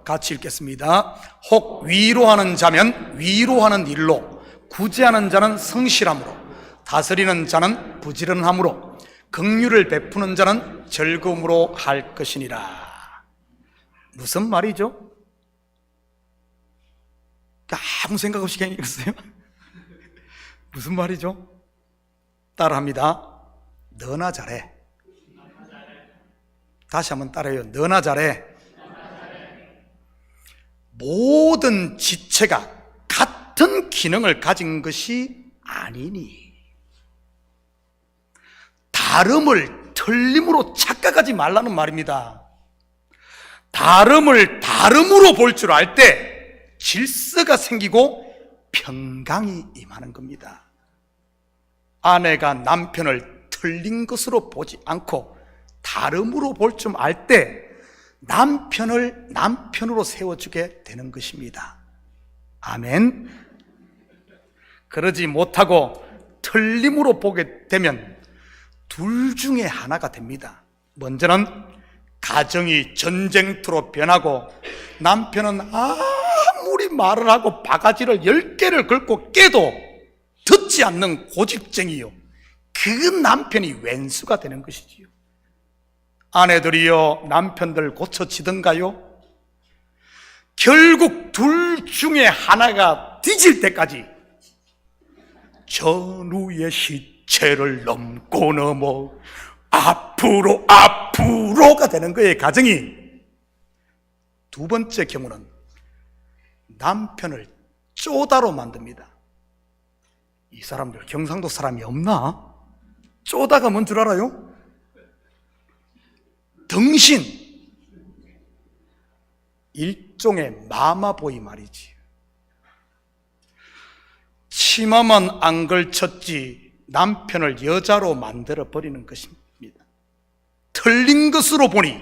같이 읽겠습니다. 혹 위로하는 자면 위로하는 일로, 구제하는 자는 성실함으로, 다스리는 자는 부지런함으로, 긍휼을 베푸는 자는 즐거움으로 할 것이니라. 무슨 말이죠? 아무 생각 없이 그냥 읽었어요. 무슨 말이죠? 따라합니다. 너나 잘해. 다시 한번 따라해요. 너나 잘해. 모든 지체가 같은 기능을 가진 것이 아니니 다름을 틀림으로 착각하지 말라는 말입니다. 다름을 다름으로 볼 줄 알 때 질서가 생기고 평강이 임하는 겁니다. 아내가 남편을 틀린 것으로 보지 않고 다름으로 볼 줄 알 때 남편을 남편으로 세워주게 되는 것입니다. 아멘. 그러지 못하고 틀림으로 보게 되면 둘 중에 하나가 됩니다. 먼저는 가정이 전쟁터로 변하고 남편은 아무리 말을 하고 바가지를 10개를 긁고 깨도 듣지 않는 고집쟁이요, 그 남편이 왼수가 되는 것이지요. 아내들이요, 남편들 고쳐지던가요? 결국 둘 중에 하나가 뒤질 때까지 전우의 시체를 넘고 넘어 앞으로가 되는 거예요, 가정이. 두 번째 경우는 남편을 쪼다로 만듭니다. 이 사람들 경상도 사람이 없나? 쪼다가 뭔 줄 알아요? 덩신, 일종의 마마보이 말이지. 치마만 안 걸쳤지 남편을 여자로 만들어버리는 것입니다. 틀린 것으로 보니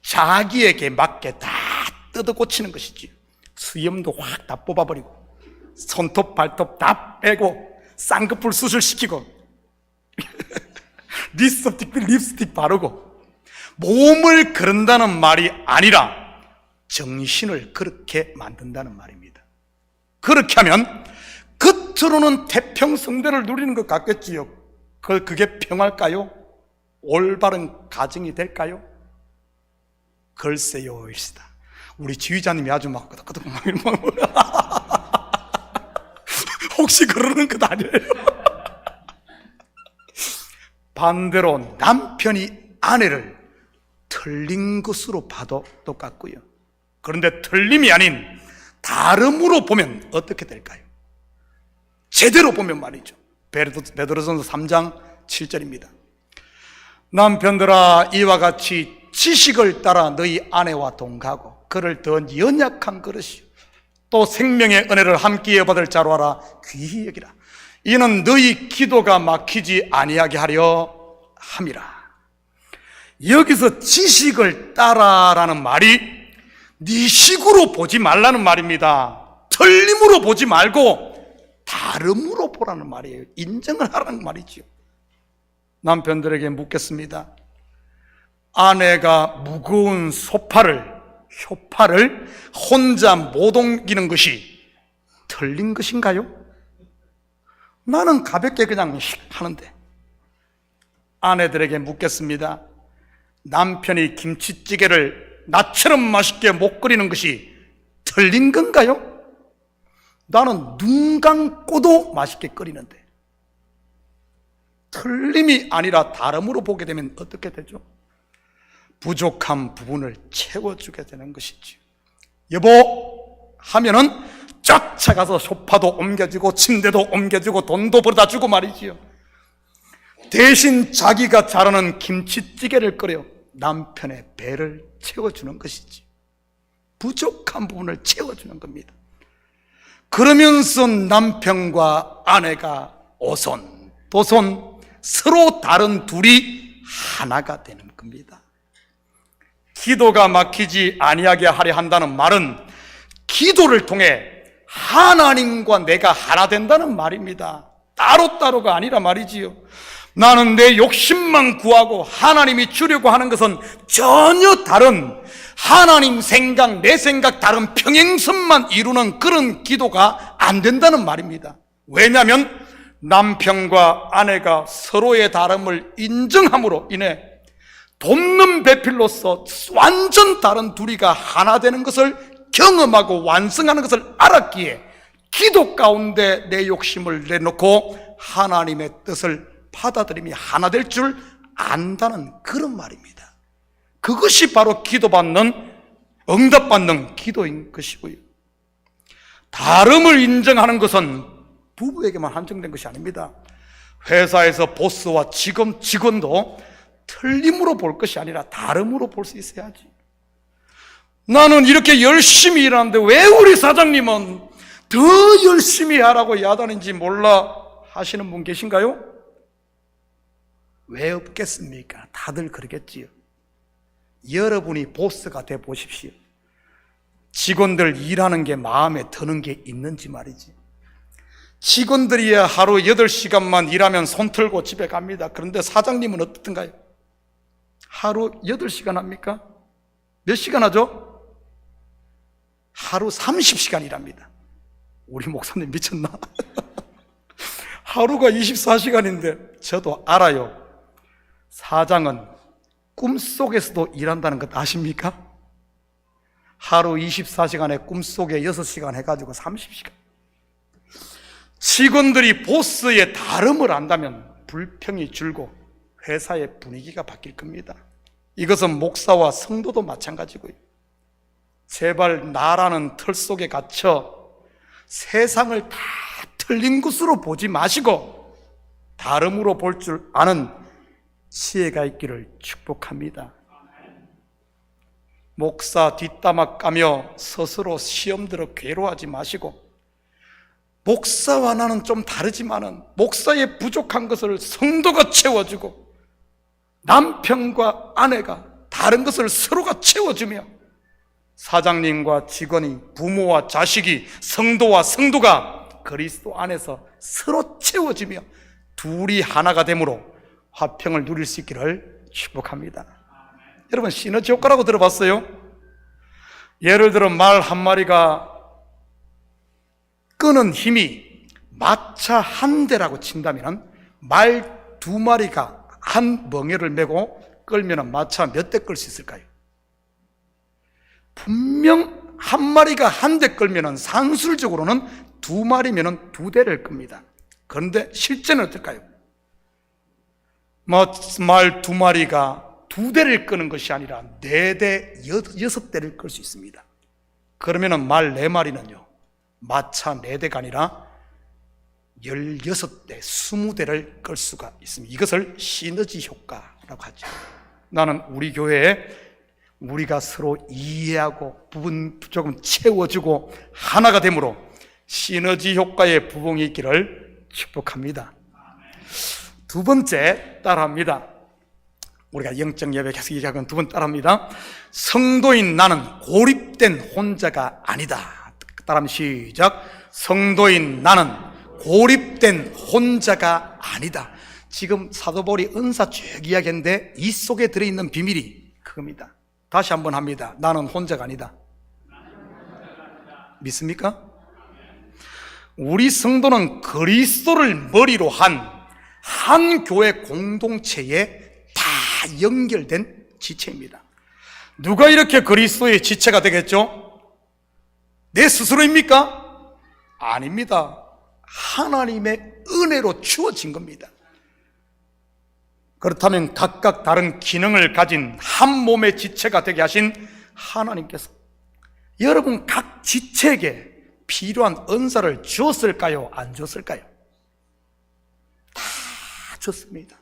자기에게 맞게 다 뜯어고치는 것이지. 수염도 확 다 뽑아버리고 손톱 발톱 다 빼고 쌍꺼풀 수술시키고 립스틱 바르고 몸을 그런다는 말이 아니라 정신을 그렇게 만든다는 말입니다. 그렇게 하면 겉으로는 태평성대를 누리는 것 같겠지요. 그게 평화일까요? 올바른 가정이 될까요? 글쎄요 일시다. 우리 지휘자님이 아주 막 끄덕끄덕 혹시 그러는 것 아니에요? 반대로 남편이 아내를 틀린 것으로 봐도 똑같고요. 그런데 틀림이 아닌 다름으로 보면 어떻게 될까요? 제대로 보면 말이죠. 베드로전서 3장 7절입니다. 남편들아 이와 같이 지식을 따라 너희 아내와 동가고 그를 더 연약한 그릇이요 또 생명의 은혜를 함께 받을 자로 하라 귀히 여기라. 이는 너희 기도가 막히지 아니하게 하려 함이라. 여기서 지식을 따라라는 말이 네 식으로 보지 말라는 말입니다. 틀림으로 보지 말고 다름으로 보라는 말이에요. 인정을 하라는 말이죠. 남편들에게 묻겠습니다. 아내가 무거운 효파를 혼자 못 옮기는 것이 틀린 것인가요? 나는 가볍게 그냥 하는데. 아내들에게 묻겠습니다. 남편이 김치찌개를 나처럼 맛있게 못 끓이는 것이 틀린 건가요? 나는 눈 감고도 맛있게 끓이는데. 틀림이 아니라 다름으로 보게 되면 어떻게 되죠? 부족한 부분을 채워주게 되는 것이지. 여보 하면은 쫓아가서 소파도 옮겨주고 침대도 옮겨주고 돈도 벌어다 주고 말이지요. 대신 자기가 잘하는 김치찌개를 끓여 남편의 배를 채워주는 것이지. 부족한 부분을 채워주는 겁니다. 그러면서 남편과 아내가 오손도손 서로 다른 둘이 하나가 되는 겁니다. 기도가 막히지 아니하게 하려 한다는 말은 기도를 통해 하나님과 내가 하나 된다는 말입니다. 따로따로가 아니라 말이지요. 나는 내 욕심만 구하고 하나님이 주려고 하는 것은 전혀 다른 하나님 생각, 내 생각 다른 평행선만 이루는 그런 기도가 안 된다는 말입니다. 왜냐하면 남편과 아내가 서로의 다름을 인정함으로 인해 돕는 배필로서 완전 다른 둘이가 하나 되는 것을 경험하고 완성하는 것을 알았기에 기도 가운데 내 욕심을 내놓고 하나님의 뜻을 받아들이며 하나 될 줄 안다는 그런 말입니다. 그것이 바로 기도받는, 응답받는 기도인 것이고요. 다름을 인정하는 것은 부부에게만 한정된 것이 아닙니다. 회사에서 보스와 직원도 틀림으로 볼 것이 아니라 다름으로 볼 수 있어야지. 나는 이렇게 열심히 일하는데 왜 우리 사장님은 더 열심히 하라고 야단인지 몰라 하시는 분 계신가요? 왜 없겠습니까? 다들 그러겠지요. 여러분이 보스가 돼 보십시오. 직원들 일하는 게 마음에 드는 게 있는지 말이지. 직원들이야 하루 8시간만 일하면 손 털고 집에 갑니다. 그런데 사장님은 어떻든가요? 하루 8시간 합니까? 몇 시간 하죠? 하루 30시간 일합니다. 우리 목사님 미쳤나? 하루가 24시간인데 저도 알아요. 사장은 꿈속에서도 일한다는 것 아십니까? 하루 24시간에 꿈속에 6시간 해가지고 30시간. 직원들이 보스의 다름을 안다면 불평이 줄고 회사의 분위기가 바뀔 겁니다. 이것은 목사와 성도도 마찬가지고요. 제발 나라는 틀 속에 갇혀 세상을 다 틀린 것으로 보지 마시고 다름으로 볼 줄 아는 지혜가 있기를 축복합니다. 목사 뒷담화 까며 스스로 시험 들어 괴로워하지 마시고, 목사와 나는 좀 다르지만은 목사의 부족한 것을 성도가 채워주고 남편과 아내가 다른 것을 서로가 채워주며 사장님과 직원이, 부모와 자식이, 성도와 성도가 그리스도 안에서 서로 채워지며 둘이 하나가 되므로 화평을 누릴 수 있기를 축복합니다. 여러분, 시너지 효과라고 들어봤어요? 예를 들어 말 한 마리가 끄는 힘이 마차 한 대라고 친다면 말 두 마리가 한 멍에를 메고 끌면 마차 몇 대 끌 수 있을까요? 분명 한 마리가 한 대 끌면 산술적으로는 두 마리면 두 대를 끕니다. 그런데 실제는 어떨까요? 말 두 마리가 두 대를 끄는 것이 아니라 네 대, 여섯 대를 끌 수 있습니다. 그러면 말 네 마리는요, 마차 네 대가 아니라 16대, 20대를 끌 수가 있습니다. 이것을 시너지 효과라고 하죠. 나는 우리 교회에 우리가 서로 이해하고 부분 조금 채워주고 하나가 되므로 시너지 효과의 부흥이 있기를 축복합니다. 두 번째 따라합니다. 우리가 영적 예배 계속 얘기하건 두 번 따라합니다. 성도인 나는 고립된 혼자가 아니다. 따라하면 시작. 성도인 나는 고립된 혼자가 아니다. 지금 사도 바울이 은사 쭉 이야기했는데 이 속에 들어있는 비밀이 그겁니다. 다시 한번 합니다. 나는 혼자가 아니다. 믿습니까? 우리 성도는 그리스도를 머리로 한 교회 공동체에 다 연결된 지체입니다. 누가 이렇게 그리스도의 지체가 되겠죠? 내 스스로입니까? 아닙니다. 하나님의 은혜로 주어진 겁니다. 그렇다면 각각 다른 기능을 가진 한 몸의 지체가 되게 하신 하나님께서 여러분 각 지체에게 필요한 은사를 주었을까요? 안 주었을까요? 다 줬습니다.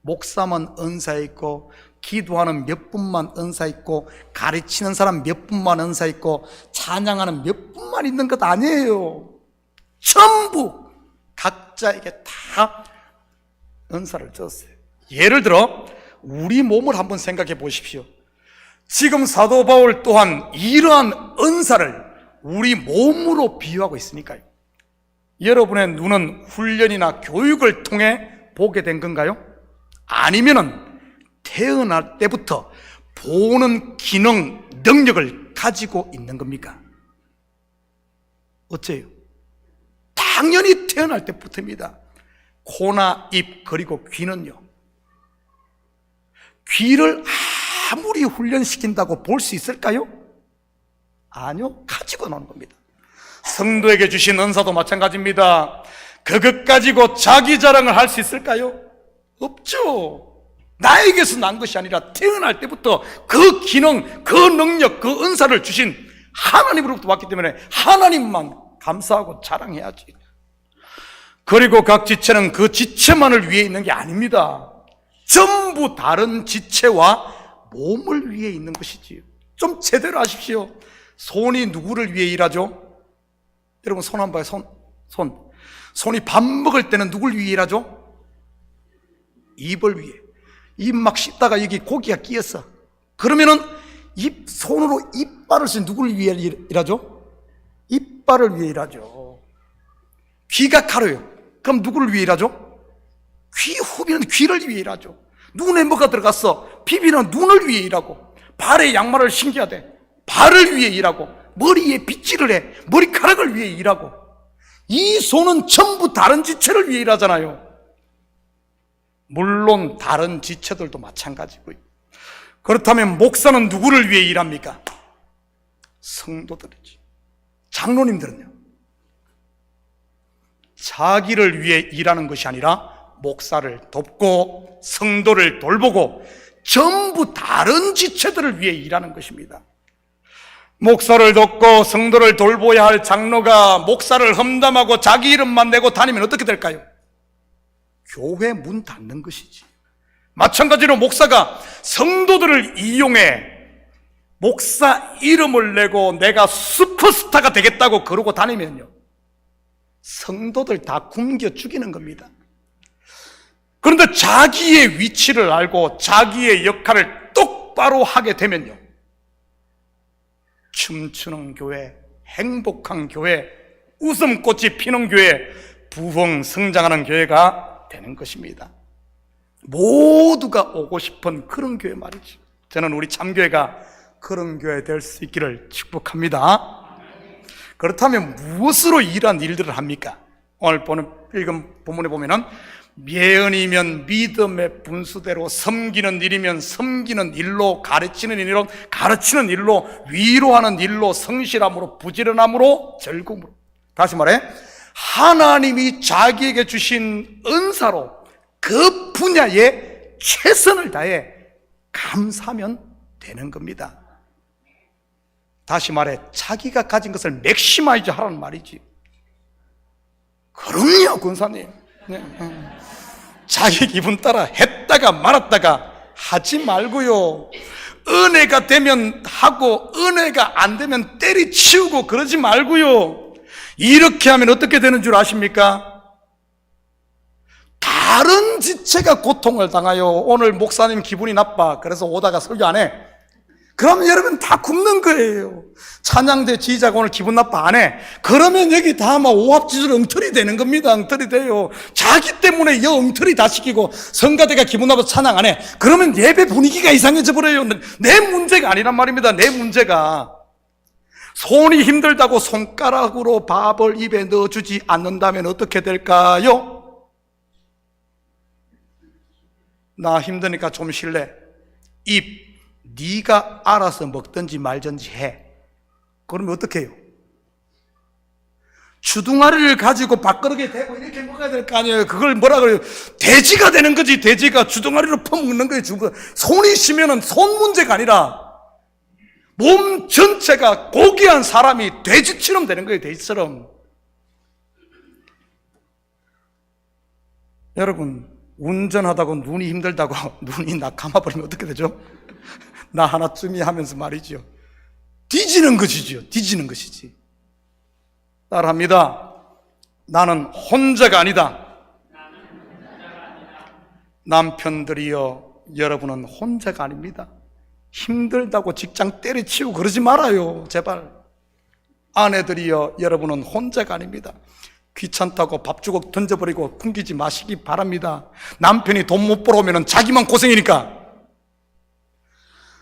목사만 은사 있고, 기도하는 몇 분만 은사 있고, 가르치는 사람 몇 분만 은사 있고, 찬양하는 몇 분만 있는 것 아니에요. 전부 각자에게 다 은사를 줬어요. 예를 들어 우리 몸을 한번 생각해 보십시오. 지금 사도 바울 또한 이러한 은사를 우리 몸으로 비유하고 있으니까요. 여러분의 눈은 훈련이나 교육을 통해 보게 된 건가요? 아니면은 태어날 때부터 보는 기능, 능력을 가지고 있는 겁니까? 어째요? 당연히 태어날 때부터입니다. 코나 입 그리고 귀는요, 귀를 아무리 훈련시킨다고 볼 수 있을까요? 아니요, 가지고 노는 겁니다. 성도에게 주신 은사도 마찬가지입니다. 그것 가지고 자기 자랑을 할 수 있을까요? 없죠. 나에게서 난 것이 아니라 태어날 때부터 그 기능, 그 능력, 그 은사를 주신 하나님으로부터 왔기 때문에 하나님만 감사하고 자랑해야지. 그리고 각 지체는 그 지체만을 위해 있는 게 아닙니다. 전부 다른 지체와 몸을 위해 있는 것이지요. 좀 제대로 하십시오. 손이 누구를 위해 일하죠? 여러분 손 한번 봐요. 손이 밥 먹을 때는 누굴 위해 일하죠? 입을 위해. 입 막 씹다가 여기 고기가 끼었어. 그러면은 손으로 이빨을 쓰는 누구를 위해 일하죠? 이빨을 위해 일하죠. 귀가 가려요. 그럼 누구를 위해 일하죠? 귀 후비는 귀를 위해 일하죠. 눈에 뭐가 들어갔어? 비비는 눈을 위해 일하고, 발에 양말을 신겨야 돼. 발을 위해 일하고, 머리에 빗질을 해. 머리카락을 위해 일하고. 이 손은 전부 다른 지체를 위해 일하잖아요. 물론 다른 지체들도 마찬가지고요. 그렇다면 목사는 누구를 위해 일합니까? 성도들이지. 장로님들은요, 자기를 위해 일하는 것이 아니라 목사를 돕고 성도를 돌보고 전부 다른 지체들을 위해 일하는 것입니다. 목사를 돕고 성도를 돌보야 할 장로가 목사를 험담하고 자기 이름만 내고 다니면 어떻게 될까요? 교회 문 닫는 것이지. 마찬가지로 목사가 성도들을 이용해 목사 이름을 내고 내가 슈퍼스타가 되겠다고 그러고 다니면요, 성도들 다 굶겨 죽이는 겁니다. 그런데 자기의 위치를 알고 자기의 역할을 똑바로 하게 되면요, 춤추는 교회, 행복한 교회, 웃음꽃이 피는 교회, 부흥 성장하는 교회가 되는 것입니다. 모두가 오고 싶은 그런 교회 말이죠. 저는 우리 참교회가 그런 교회 될 수 있기를 축복합니다. 그렇다면 무엇으로 이러한 일들을 합니까? 오늘 읽은 본문에 보면은 예언이면 믿음의 분수대로, 섬기는 일이면 섬기는 일로, 가르치는 일로 가르치는 일로, 위로하는 일로, 성실함으로, 부지런함으로, 즐거움으로. 다시 말해, 하나님이 자기에게 주신 은사로 그 분야에 최선을 다해 감사하면 되는 겁니다. 다시 말해, 자기가 가진 것을 맥시마이즈 하라는 말이지. 그럼요, 권사님. 네. 자기 기분 따라 했다가 말았다가 하지 말고요. 은혜가 되면 하고 은혜가 안 되면 때리치우고 그러지 말고요. 이렇게 하면 어떻게 되는 줄 아십니까? 다른 지체가 고통을 당하여. 오늘 목사님 기분이 나빠, 그래서 오다가 설교 안 해. 그러면 여러분 다 굶는 거예요. 찬양대 지휘자가 오늘 기분 나빠 안 해. 그러면 여기 다 막 오합지졸 엉터리 되는 겁니다. 엉터리 돼요. 자기 때문에 여 엉터리 다 시키고 성가대가 기분 나빠서 찬양 안 해. 그러면 예배 분위기가 이상해져 버려요. 내 문제가 아니란 말입니다. 내 문제가. 손이 힘들다고 손가락으로 밥을 입에 넣어주지 않는다면 어떻게 될까요? 나 힘드니까 좀 쉴래. 입, 네가 알아서 먹든지 말든지 해. 그러면 어떻게 해요? 주둥아리를 가지고 밥그릇에 대고 이렇게 먹어야 될 거 아니에요. 그걸 뭐라 그래요? 돼지가 되는 거지. 돼지가 주둥아리로 퍼먹는 거예요. 손이 쉬면은 손 문제가 아니라 몸 전체가 고귀한 사람이 돼지처럼 되는 거예요. 돼지처럼. 여러분, 운전하다고 눈이 힘들다고 눈이 감아버리면 어떻게 되죠? 나 하나쯤이 하면서 말이죠. 뒤지는 것이죠. 뒤지는 것이지. 따라합니다. 나는 혼자가 아니다. 남편들이여, 여러분은 혼자가 아닙니다. 힘들다고 직장 때려치우고 그러지 말아요. 제발. 아내들이여, 여러분은 혼자가 아닙니다. 귀찮다고 밥주걱 던져버리고 숨기지 마시기 바랍니다. 남편이 돈 못 벌어오면 자기만 고생이니까.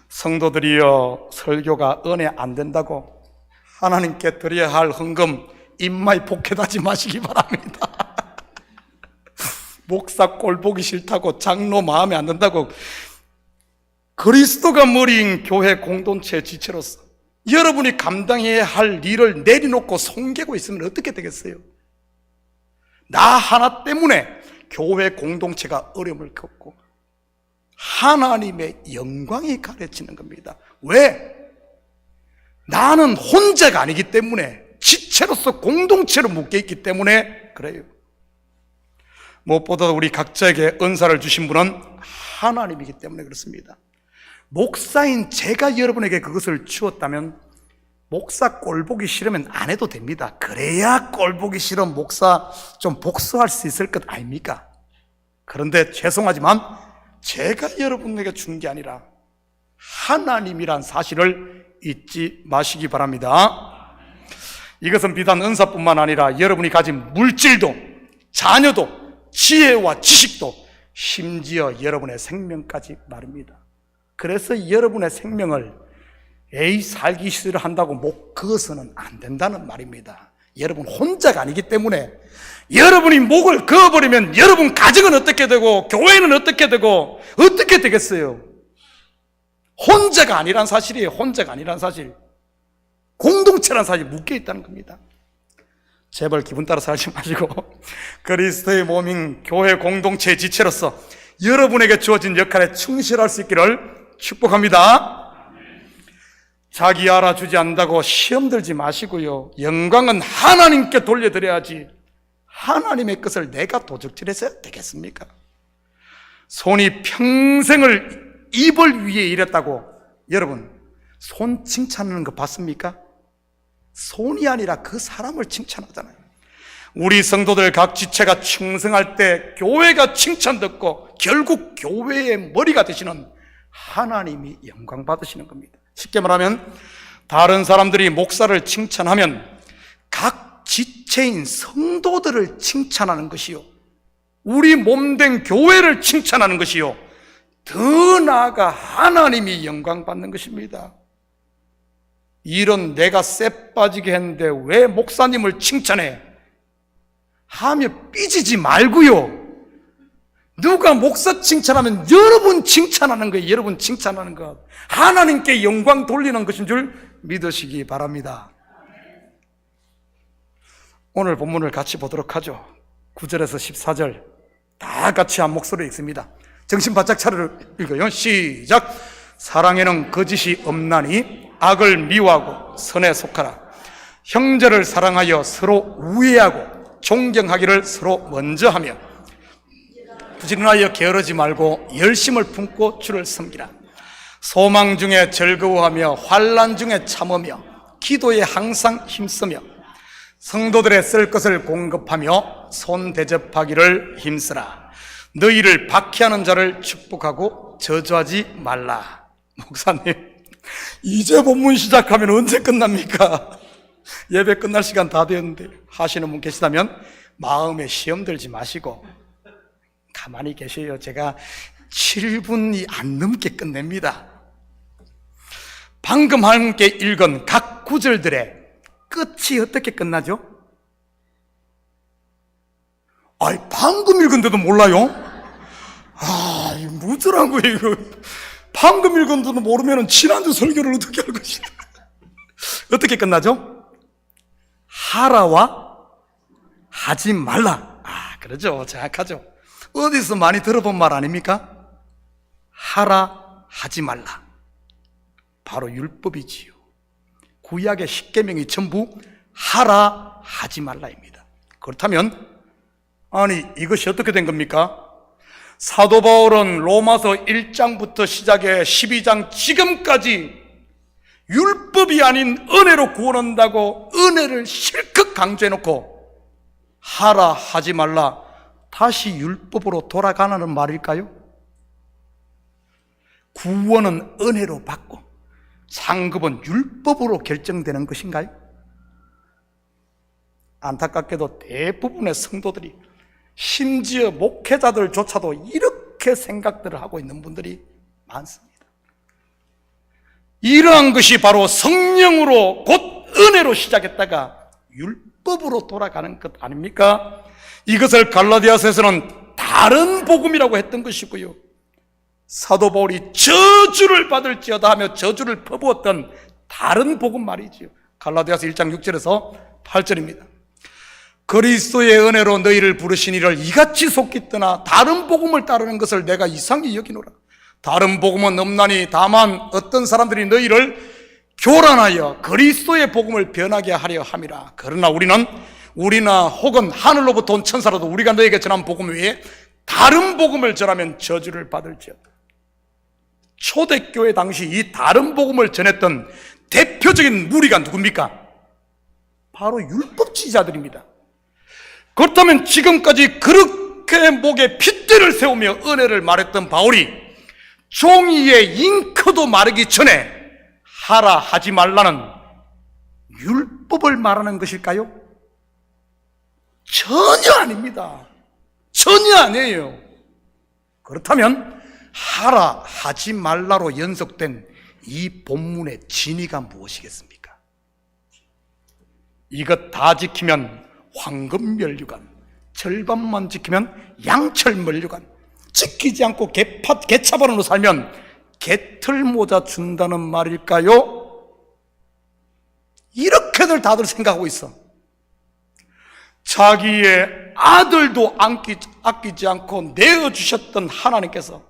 성도들이여, 설교가 은혜 안 된다고 하나님께 드려야 할 헌금 입마이 포켓하지 마시기 바랍니다. 목사 꼴 보기 싫다고, 장로 마음에 안 든다고, 그리스도가 머리인 교회 공동체 지체로서 여러분이 감당해야 할 일을 내려놓고 손괴고 있으면 어떻게 되겠어요? 나 하나 때문에 교회 공동체가 어려움을 겪고 하나님의 영광이 가려지는 겁니다. 왜? 나는 혼자가 아니기 때문에, 지체로서 공동체로 묶여있기 때문에 그래요. 무엇보다 우리 각자에게 은사를 주신 분은 하나님이기 때문에 그렇습니다. 목사인 제가 여러분에게 그것을 주었다면 목사 꼴 보기 싫으면 안 해도 됩니다. 그래야 꼴 보기 싫은 목사 좀 복수할 수 있을 것 아닙니까? 그런데 죄송하지만 제가 여러분에게 준 게 아니라 하나님이란 사실을 잊지 마시기 바랍니다. 이것은 비단 은사뿐만 아니라 여러분이 가진 물질도, 자녀도, 지혜와 지식도, 심지어 여러분의 생명까지 말입니다. 그래서 여러분의 생명을 살기 싫어한다고 그것은 안 된다는 말입니다. 여러분 혼자가 아니기 때문에. 여러분이 목을 그어버리면 여러분 가정은 어떻게 되고 교회는 어떻게 되고 어떻게 되겠어요? 혼자가 아니란 사실이에요. 혼자가 아니란 사실. 공동체란 사실이 묶여있다는 겁니다. 제발 기분 따라 살지 마시고 그리스도의 몸인 교회 공동체의 지체로서 여러분에게 주어진 역할에 충실할 수 있기를 축복합니다. 자기 알아주지 않는다고 시험 들지 마시고요. 영광은 하나님께 돌려드려야지 하나님의 것을 내가 도적질해서 되겠습니까? 손이 평생을 입을 위해 일했다고, 여러분 손 칭찬하는 거 봤습니까? 손이 아니라 그 사람을 칭찬하잖아요. 우리 성도들 각 지체가 충성할 때 교회가 칭찬 듣고 결국 교회의 머리가 되시는 하나님이 영광 받으시는 겁니다. 쉽게 말하면 다른 사람들이 목사를 칭찬하면 각 지체인 성도들을 칭찬하는 것이요, 우리 몸된 교회를 칭찬하는 것이요, 더 나아가 하나님이 영광 받는 것입니다. 일은 내가 쎄 빠지게 했는데 왜 목사님을 칭찬해? 하며 삐지지 말고요. 누가 목사 칭찬하면 여러분 칭찬하는 거예요. 여러분 칭찬하는 것. 하나님께 영광 돌리는 것인 줄 믿으시기 바랍니다. 오늘 본문을 같이 보도록 하죠. 9절에서 14절 다 같이 한 목소리로 읽습니다. 정신 바짝 차려 읽어요. 시작. 사랑에는 거짓이 없나니 악을 미워하고 선에 속하라. 형제를 사랑하여 서로 우애하고 존경하기를 서로 먼저 하며 부지런하여 게으르지 말고 열심을 품고 주를 섬기라. 소망 중에 즐거워하며 환난 중에 참으며 기도에 항상 힘쓰며 성도들의 쓸 것을 공급하며 손 대접하기를 힘쓰라. 너희를 박해하는 자를 축복하고 저주하지 말라. 목사님, 이제 본문 시작하면 언제 끝납니까? 예배 끝날 시간 다 되었는데 하시는 분 계시다면 마음에 시험 들지 마시고 가만히 계세요. 제가 7분이 안 넘게 끝냅니다. 방금 함께 읽은 각 구절들의 끝이 어떻게 끝나죠? 아이, 방금 읽은데도 몰라요? 아, 무더라고요, 이거. 방금 읽은데도 모르면 지난주 설교를 어떻게 할 것이냐. 어떻게 끝나죠? 하라와 하지 말라. 아, 그러죠. 정확하죠. 어디서 많이 들어본 말 아닙니까? 하라, 하지 말라. 바로 율법이지요. 구약의 10계명이 전부 하라, 하지 말라입니다. 그렇다면 아니, 이것이 어떻게 된 겁니까? 사도 바울은 로마서 1장부터 시작해 12장 지금까지 율법이 아닌 은혜로 구원한다고 은혜를 실컷 강조해놓고 하라, 하지 말라, 다시 율법으로 돌아가는 말일까요? 구원은 은혜로 받고 상급은 율법으로 결정되는 것인가요? 안타깝게도 대부분의 성도들이, 심지어 목회자들조차도 이렇게 생각들을 하고 있는 분들이 많습니다. 이러한 것이 바로 성령으로 곧 은혜로 시작했다가 율법으로 돌아가는 것 아닙니까? 이것을 갈라디아서에서는 다른 복음이라고 했던 것이고요, 사도 바울이 저주를 받을지어다 하며 저주를 퍼부었던 다른 복음 말이지요. 갈라디아서 1장 6절에서 8절입니다. 그리스도의 은혜로 너희를 부르시니를 이같이 속기 떠나 다른 복음을 따르는 것을 내가 이상히 여기노라. 다른 복음은 없나니 다만 어떤 사람들이 너희를 교란하여 그리스도의 복음을 변하게 하려 함이라. 그러나 우리나 혹은 하늘로부터 온 천사라도 우리가 너에게 전한 복음 외에 다른 복음을 전하면 저주를 받을지어다. 초대교회 당시 이 다른 복음을 전했던 대표적인 무리가 누굽니까? 바로 율법주의자들입니다. 그렇다면 지금까지 그렇게 목에 핏대를 세우며 은혜를 말했던 바울이 종이의 잉크도 마르기 전에 하라, 하지 말라는 율법을 말하는 것일까요? 전혀 아닙니다. 전혀 아니에요. 그렇다면 하라, 하지 말라로 연속된 이 본문의 진위가 무엇이겠습니까? 이것 다 지키면 황금면류관, 절반만 지키면 양철면류관, 지키지 않고 개차반으로 살면 개털모자 준다는 말일까요? 이렇게들 다들 생각하고 있어. 자기의 아들도 아끼지 않고 내어주셨던 하나님께서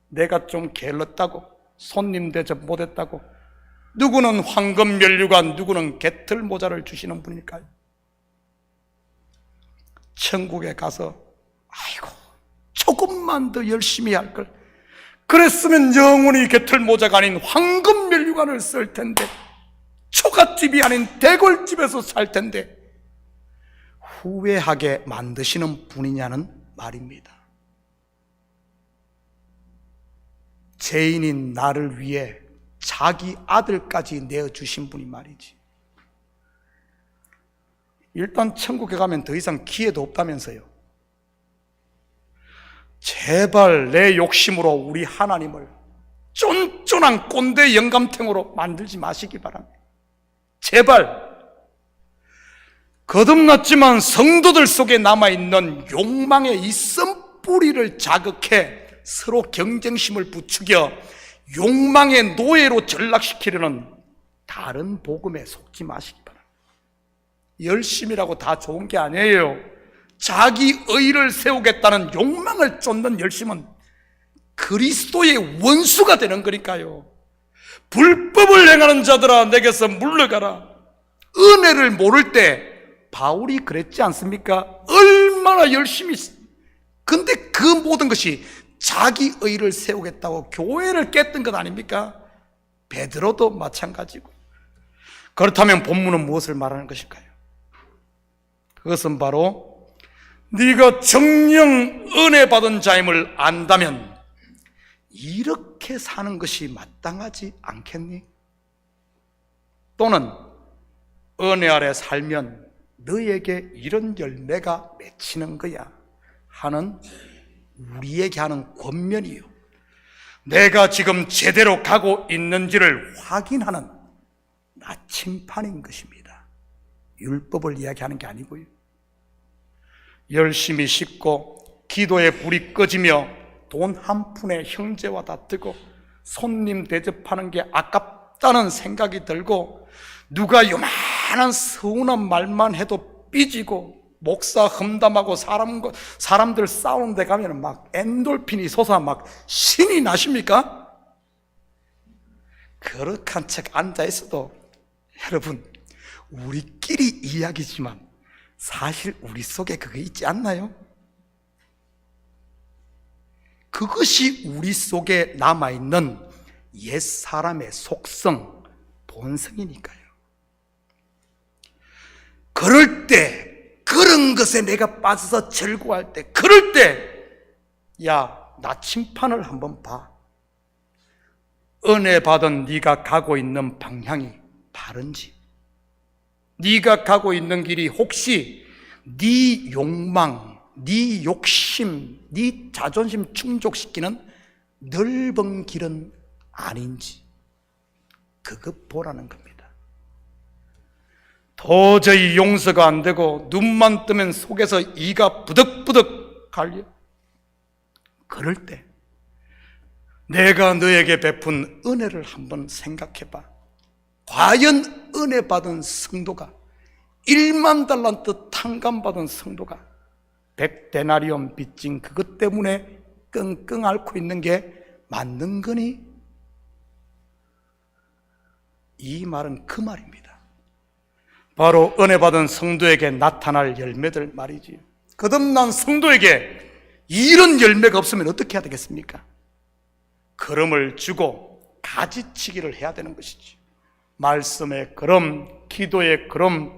내가 좀 게을렀다고, 손님 대접 못했다고, 누구는 황금면류관, 누구는 개털모자를 주시는 분일까요? 천국에 가서 아이고 조금만 더 열심히 할 걸, 그랬으면 영원히 개털모자가 아닌 황금면류관을 쓸 텐데, 초가집이 아닌 대골집에서 살 텐데, 후회하게 만드시는 분이냐는 말입니다. 죄인인 나를 위해 자기 아들까지 내어주신 분이 말이지. 일단 천국에 가면 더 이상 기회도 없다면서요. 제발 내 욕심으로 우리 하나님을 쫀쫀한 꼰대 영감탱으로 만들지 마시기 바랍니다. 제발 거듭났지만 성도들 속에 남아있는 욕망의 이 쓴뿌리를 자극해 서로 경쟁심을 부추겨 욕망의 노예로 전락시키려는 다른 복음에 속지 마시기 바랍니다. 열심이라고 다 좋은 게 아니에요. 자기 의를 세우겠다는 욕망을 쫓는 열심은 그리스도의 원수가 되는 거니까요. 불법을 행하는 자들아 내게서 물러가라. 은혜를 모를 때 바울이 그랬지 않습니까? 얼마나 열심히, 근데 그 모든 것이 자기 의를 세우겠다고 교회를 깼던 것 아닙니까? 베드로도 마찬가지고. 그렇다면 본문은 무엇을 말하는 것일까요? 그것은 바로 네가 정녕 은혜 받은 자임을 안다면 이렇게 사는 것이 마땅하지 않겠니? 또는 은혜 아래 살면 너에게 이런 열매가 맺히는 거야 하는 우리에게 하는 권면이요, 내가 지금 제대로 가고 있는지를 확인하는 나침판인 것입니다. 율법을 이야기하는 게 아니고요. 열심히 씻고 기도에 불이 꺼지며 돈 한 푼에 형제와 다투고 손님 대접하는 게 아깝다는 생각이 들고 누가 요만한 서운한 말만 해도 삐지고 목사 험담하고 사람들 싸우는 데 가면 막 엔돌핀이 솟아 막 신이 나십니까? 그렇게 책 앉아 있어도 여러분 우리끼리 이야기지만 사실 우리 속에 그게 있지 않나요? 그것이 우리 속에 남아있는 옛사람의 속성, 본성이니까요. 그럴 때, 그런 것에 내가 빠져서 절구할 때, 그럴 때, 야, 나침판을 한번 봐. 은혜 받은 네가 가고 있는 방향이 바른지, 네가 가고 있는 길이 혹시 네 욕망, 네 욕심, 네 자존심 충족시키는 넓은 길은 아닌지 그거 보라는 겁니다. 도저히 용서가 안 되고 눈만 뜨면 속에서 이가 부득부득 갈려. 그럴 때 내가 너에게 베푼 은혜를 한번 생각해봐. 과연 은혜 받은 성도가 1만 달란트 탕감받은 성도가 100데나리온 빚진 그것 때문에 끙끙 앓고 있는 게 맞는 거니? 이 말은 그 말입니다. 바로 은혜 받은 성도에게 나타날 열매들 말이지. 거듭난 성도에게 이런 열매가 없으면 어떻게 해야 되겠습니까? 걸음을 주고 가지치기를 해야 되는 것이지. 말씀의 걸음, 기도의 걸음,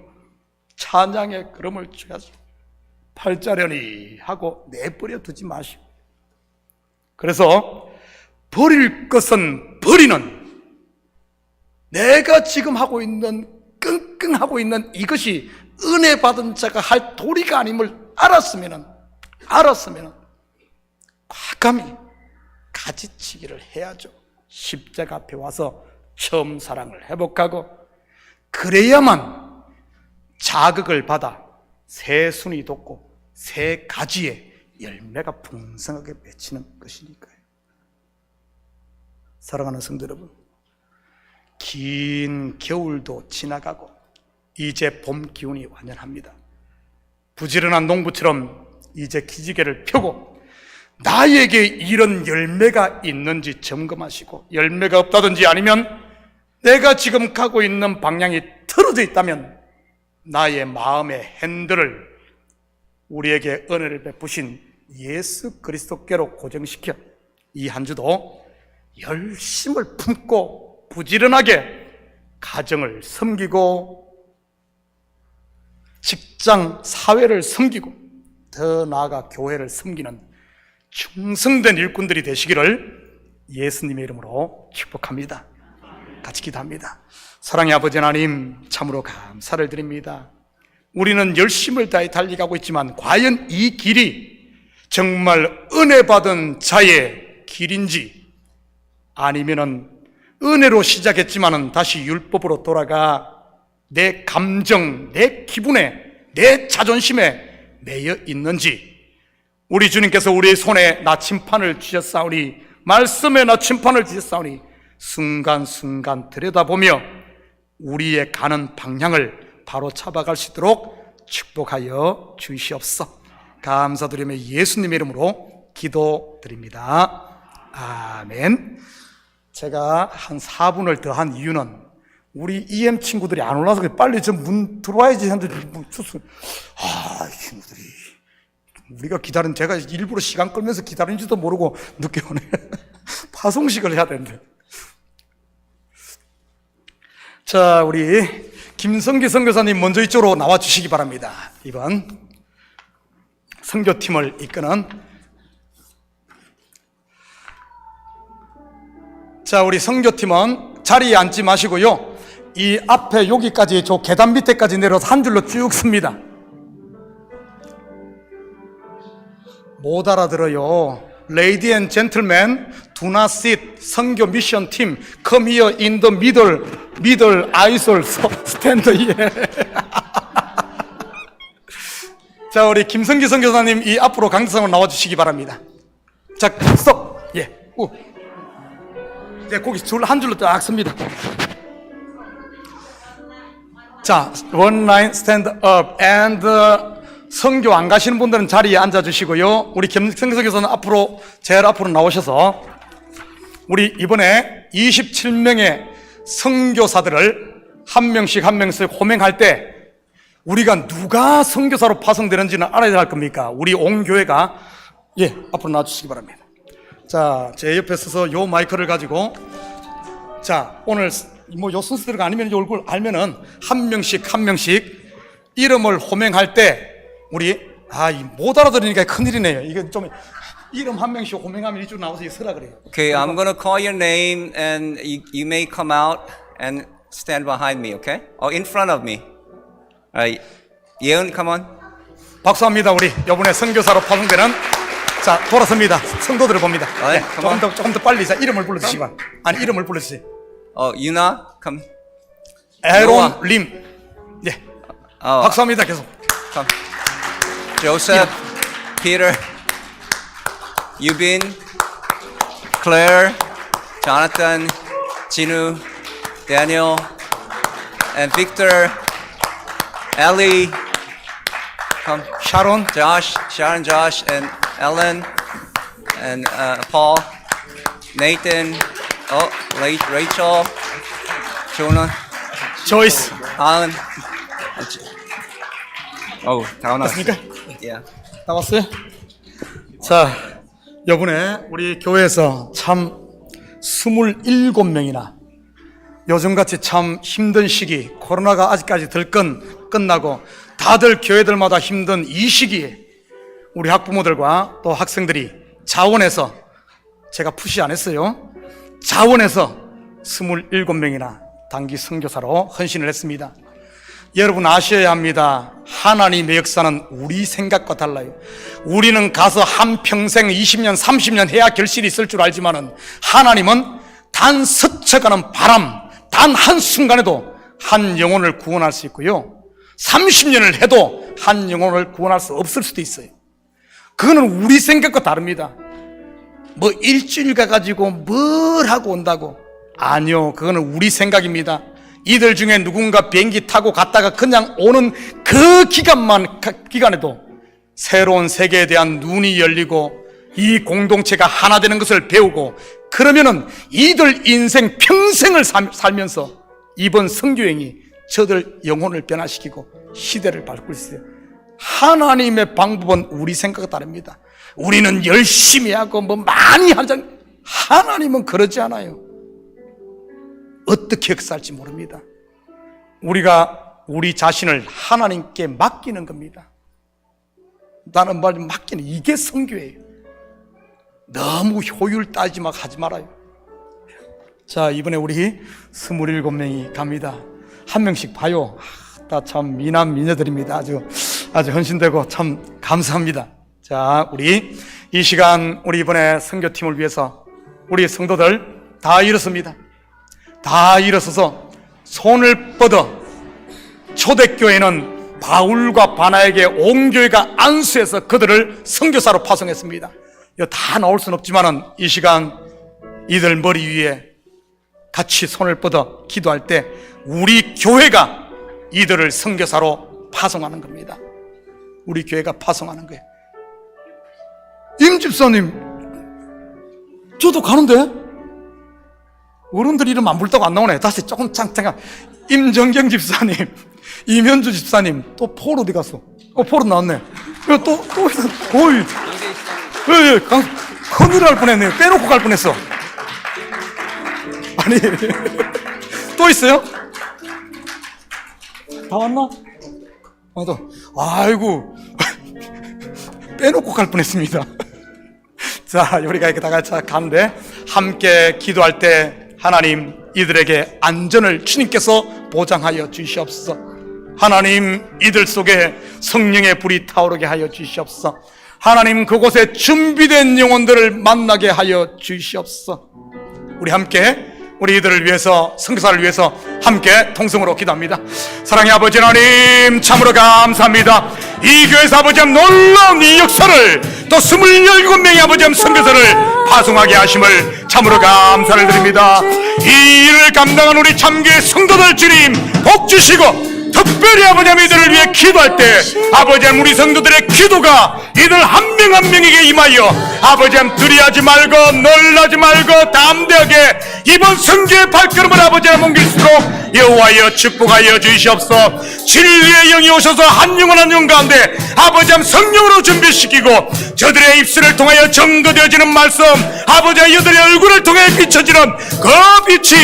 찬양의 걸음을 줘야지. 팔자려니 하고 내버려 두지 마시고. 그래서 버릴 것은 버리는, 내가 지금 하고 있는 끙끙하고 있는 이것이 은혜 받은 자가 할 도리가 아님을 알았으면 과감히 가지치기를 해야죠. 십자가 앞에 와서 처음 사랑을 회복하고, 그래야만 자극을 받아 새 순이 돋고 새 가지의 열매가 풍성하게 맺히는 것이니까요. 사랑하는 성도 여러분, 긴 겨울도 지나가고 이제 봄 기운이 완연합니다. 부지런한 농부처럼 이제 기지개를 펴고 나에게 이런 열매가 있는지 점검하시고, 열매가 없다든지 아니면 내가 지금 가고 있는 방향이 틀어져 있다면 나의 마음의 핸들을 우리에게 은혜를 베푸신 예수 그리스도께로 고정시켜 이 한 주도 열심을 품고 부지런하게 가정을 섬기고 직장, 사회를 섬기고 더 나아가 교회를 섬기는 충성된 일꾼들이 되시기를 예수님의 이름으로 축복합니다. 같이 기도합니다. 사랑의 아버지 하나님, 참으로 감사를 드립니다. 우리는 열심을 다해 달려가고 있지만 과연 이 길이 정말 은혜 받은 자의 길인지, 아니면은 은혜로 시작했지만은 다시 율법으로 돌아가 내 감정, 내 기분에, 내 자존심에 매여 있는지, 우리 주님께서 우리의 손에 나침판을 주셨사오니, 말씀에 나침판을 주셨사오니 순간순간 들여다보며 우리의 가는 방향을 바로 잡아갈 수 있도록 축복하여 주시옵소서. 감사드리며 예수님의 이름으로 기도드립니다. 아멘. 제가 한 4분을 더 한 이유는 우리 EM 친구들이 안 올라서 빨리 좀 문 들어와야지 하는데 친구들이 우리가 기다린, 제가 일부러 시간 끌면서 기다린지도 모르고 늦게 오네. 파송식을 해야 되는데. 자, 우리 김성기 선교사님 먼저 이쪽으로 나와 주시기 바랍니다. 이번 선교팀을 이끄는. 자, 우리 선교팀은 자리에 앉지 마시고요, 이 앞에 여기까지, 저 계단 밑에까지 내려서 한 줄로 쭉 씁니다. 못 알아들어요. Lady and gentlemen, do not sit. 선교 미션 팀, come here in the middle aisle, stand here. 자, 우리 김성기 선교사님 이 앞으로 강대상으로 나와주시기 바랍니다. 자, 스톱. 예. 이제 거기 한 줄로 딱 씁니다. 자, one line stand up and 선교 안 가시는 분들은 자리에 앉아주시고요, 우리 김성기 선교사는 앞으로, 제일 앞으로 나오셔서 우리 이번에 27명의 선교사들을 한 명씩 호명할 때 우리가 누가 선교사로 파송되는지는 알아야 할 겁니까? 우리 온 교회가. 예, 앞으로 나와주시기 바랍니다. 자, 제 옆에 서서 요 마이크를 가지고, 자, 오늘 요 순서대로가 아니면 요 얼굴 알면은 한 명씩 이름을 호명할 때 우리 못 알아들으니까 큰일이네요. 이게 좀 이름 한 명씩 호명하면 이쪽 나와서 서라 그래요. Okay, I'm gonna call your name and you may come out and stand behind me, okay? Or in front of me. Alright, 예은, come on. 박수합니다. 우리 이번에 선교사로 파송되는, 자, 돌아섭니다. 성도들을 봅니다. 네, 조금 더 빨리. 자, 이름을 불러주시고. 아니, 이름을 불러주세요. 유나, come. 에론 림. 예. 박수합니다. 계속. Come. Joseph, Peter, Eubin, Claire, Jonathan, Jinu, Daniel, and Victor, Ellie, come. 샤론, Sharon, Josh, and Ellen, and Paul, Nathan, Rachel, Jonah, 조이스. Alan. 다 맞습니까? Yeah. 나왔어요? 자, 요번에 우리 교회에서 참 27명이나 요즘같이 참 힘든 시기, 코로나가 아직까지 덜 끝나고 다들 교회들마다 힘든 이 시기에 우리 학부모들과 또 학생들이 자원해서, 제가 푸시 안 했어요, 자원해서 27명이나 단기 선교사로 헌신을 했습니다. 여러분 아셔야 합니다. 하나님의 역사는 우리 생각과 달라요. 우리는 가서 한평생 20년 30년 해야 결실이 있을 줄 알지만은 하나님은 단 스쳐가는 바람, 단 한순간에도 한 영혼을 구원할 수 있고요, 30년을 해도 한 영혼을 구원할 수 없을 수도 있어요. 그거는 우리 생각과 다릅니다. 뭐 일주일 가가지고 뭘 하고 온다고. 아니요, 그거는 우리 생각입니다. 이들 중에 누군가 비행기 타고 갔다가 그냥 오는 그 기간에도 새로운 세계에 대한 눈이 열리고 이 공동체가 하나 되는 것을 배우고, 그러면은 이들 인생 평생을 살면서 이번 선교행이 저들 영혼을 변화시키고 시대를 바꿀 수 있어요. 하나님의 방법은 우리 생각과 다릅니다. 우리는 열심히 하고 뭐 많이 하자. 하나님은 그러지 않아요. 어떻게 역사할지 모릅니다. 우리가 우리 자신을 하나님께 맡기는 겁니다. 나는 말 맡기는, 이게 선교예요. 너무 효율 따지막 하지 말아요. 자, 이번에 우리 27명이 갑니다. 한 명씩 봐요. 다 참 미남 미녀들입니다. 아주 헌신되고 참 감사합니다. 자, 우리 이 시간 우리 이번에 선교팀을 위해서 우리 성도들 다 일었습니다. 다 일어서서 손을 뻗어 초대교회는 바울과 바나에게 온 교회가 안수해서 그들을 선교사로 파송했습니다. 이거 다 나올 수는 없지만은 이 시간 이들 머리 위에 같이 손을 뻗어 기도할 때 우리 교회가 이들을 선교사로 파송하는 겁니다. 우리 교회가 파송하는 거예요. 임 집사님, 저도 가는데? 어른들 이름 안 부르다고 안 나오네. 다시 조금 잠깐. 임정경 집사님, 이면주 집사님, 또 폴 어디 갔어? 폴은 나왔네. 또 있어. 오이. 예, 큰일 날 뻔했네요. 빼놓고 갈 뻔했어. 아니, 또 있어요? 다 왔나? 아이고. 빼놓고 갈 뻔했습니다. 자, 우리가 이렇게 다 같이 가는데 함께 기도할 때 하나님 이들에게 안전을 주님께서 보장하여 주시옵소서. 하나님 이들 속에 성령의 불이 타오르게 하여 주시옵소서. 하나님 그곳에 준비된 영혼들을 만나게 하여 주시옵소서. 우리 함께 우리 이들을 위해서, 선교사를 위해서 함께 통성으로 기도합니다. 사랑의 아버지 하나님, 참으로 감사합니다. 이 교회에서 아버지 놀라운 이 역사를 또 27명의 아버지 선교사를 파송하게 하심을 참으로 감사를 드립니다. 이 일을 감당한 우리 참교회 성도들 주님 복 주시고, 특별히 아버지 이들을 위해 기도할 때 아버지 우리 성도들의 기도가 이들 한 명 한 명에게 임하여 아버지 두려워하지 말고 놀라지 말고 담대하게 이번 선교의 발걸음을 아버지 옮길수록 여호와여 축복하여 주시옵소서. 진리의 영이 오셔서 한 영혼 한 영혼 가운데 아버지 성령으로 준비시키고 저들의 입술을 통하여 증거되어지는 말씀, 아버지 이들의 얼굴을 통해 비춰지는 그 빛이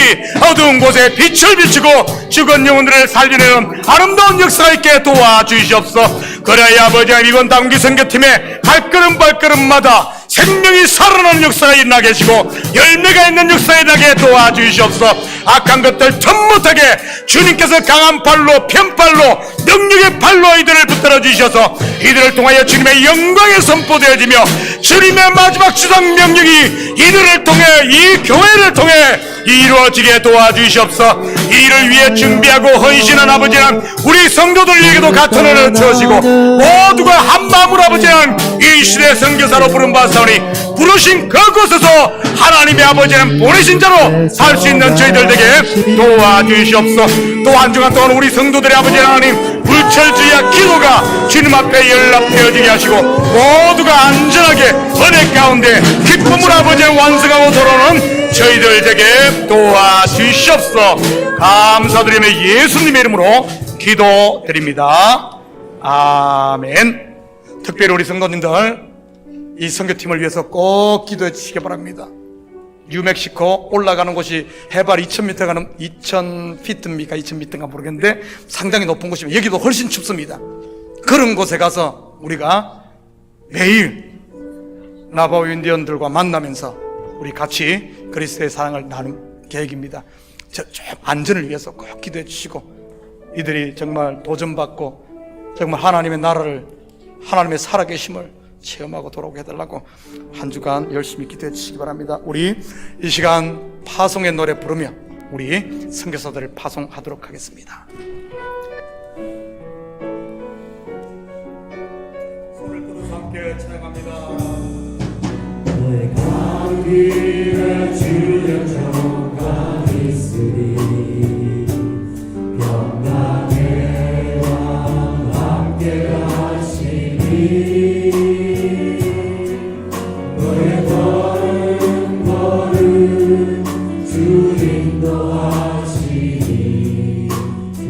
어두운 곳에 빛을 비추고 죽은 영혼들을 살리는 아름다운 역사가 있게 도와주시옵소서. 그래야 아버지 이번 단기 선교팀의 발걸음 발걸음마다 생명이 살아나는 역사가 일어나게 하시고 열매가 있는 역사가 일어나게 도와주시옵소서. 악한 것들 틈못하게 주님께서 강한 팔로 편팔로 능력의 팔로 이들을 붙들어 주셔서 이들을 통하여 주님의 영광이 선포되어지며 주님의 마지막 주상 명령이 이들을 통해 이 교회를 통해 이루어지게 도와주시옵소서. 이 일을 위해 준비하고 헌신한 아버지는 우리 성도들에게도 같은 은혜를 주시고 모두가 한 마음으로 아버지는 이 시대 선교사로 부름받사오니 부르신 그곳에서 하나님의 아버지는 보내신 자로 살 수 있는 저희들 되게 도와주시옵소서. 또 한 주간 동안 우리 성도들의 아버지 하나님 불철주야 기도가 주님 앞에 연락되어지게 하시고 모두가 안전하게 은혜 가운데 기쁨을 아버지 완성하고 돌아오는 저희들 되게 도와주시옵소서. 감사드리며 예수님의 이름으로 기도드립니다. 아멘. 특별히 우리 성도님들 이 선교팀을 위해서 꼭 기도해 주시기 바랍니다. 뉴멕시코 올라가는 곳이 해발 2000m 가는 2000피트입니까 2000m인가 모르겠는데 상당히 높은 곳이면 여기도 훨씬 춥습니다. 그런 곳에 가서 우리가 매일 나바오 인디언들과 만나면서 우리 같이 그리스도의 사랑을 나눌 계획입니다. 좀 안전을 위해서 꼭 기도해 주시고 이들이 정말 도전받고 정말 하나님의 나라를, 하나님의 살아계심을 체험하고 돌아오게 해달라고 한 주간 열심히 기도해 주시기 바랍니다. 우리 이 시간 파송의 노래 부르며 우리 선교사들을 파송하도록 하겠습니다. 손을 뻗어서 함께 찬양합니다. 너의 간 길에 주의 평강 있으리 평강의 왕 함께 하시니 너의 걸음 주님 도하시니 그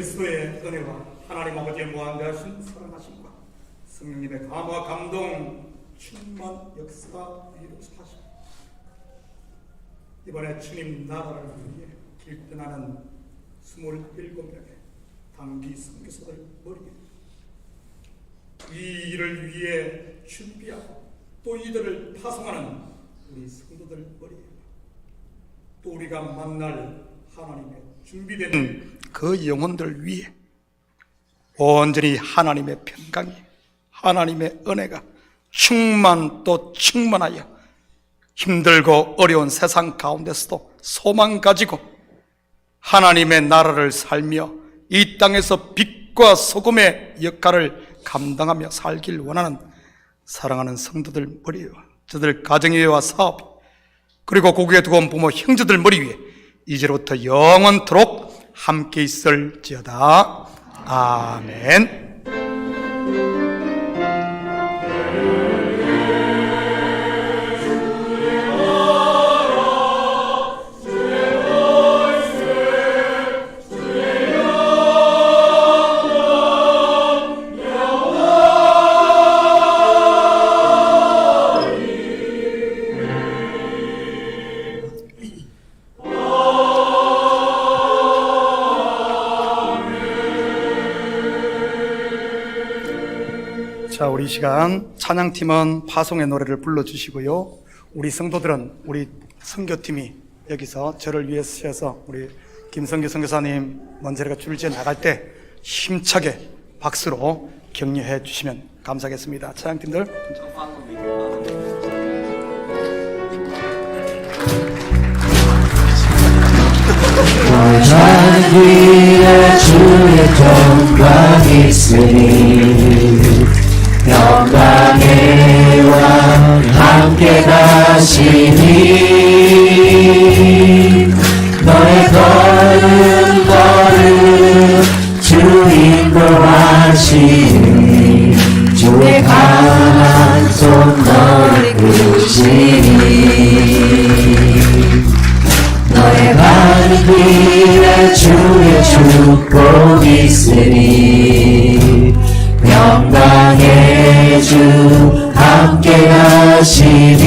그리스도의 은혜와 하나님 아버지의 무한대하신 사랑하심과 성령님의 감화 감동 충만 역사 이루사하시고 이번에 주님 나라를 위해 길 떠나는 27명의 단기 선교사들 머리에 이 일을 위해 준비하고 또 이들을 파송하는 우리 성도들 머리에 또 우리가 만날 하나님의 준비된 그 영혼들 위해 온전히 하나님의 평강이 하나님의 은혜가 충만 또 충만하여 힘들고 어려운 세상 가운데서도 소망 가지고 하나님의 나라를 살며 이 땅에서 빛과 소금의 역할을 감당하며 살길 원하는 사랑하는 성도들 머리 위와 저들 가정위와 사업 그리고 고국에 두고 온 부모 형제들 머리 위에 이제부터 영원토록 함께 있을지어다. 아멘. 자, 우리 이 시간 찬양팀은 파송의 노래를 불러주시고요. 우리 성도들은 우리 선교팀이 여기서 저를 위해 쓰셔서 우리 김성규 선교사님 먼저 제가 줄을 지어 나갈 때 힘차게 박수로 격려해 주시면 감사하겠습니다. 찬양팀들. 산 위에 주의 영광이 있으니 영광의 왕 함께 가시니 너의 걸음 주 인도하시니 주의 강한 손 너를 끄시니 너의 가는 길에 주의 축복이 있으니 영광의 주 함께 가시니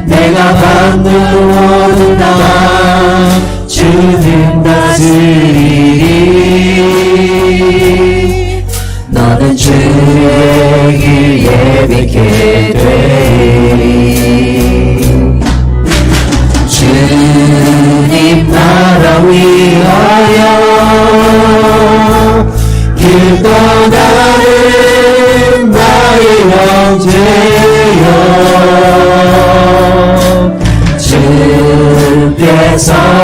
내가 받는 모든 나 주님 다스리니 너는 주의 길 예비케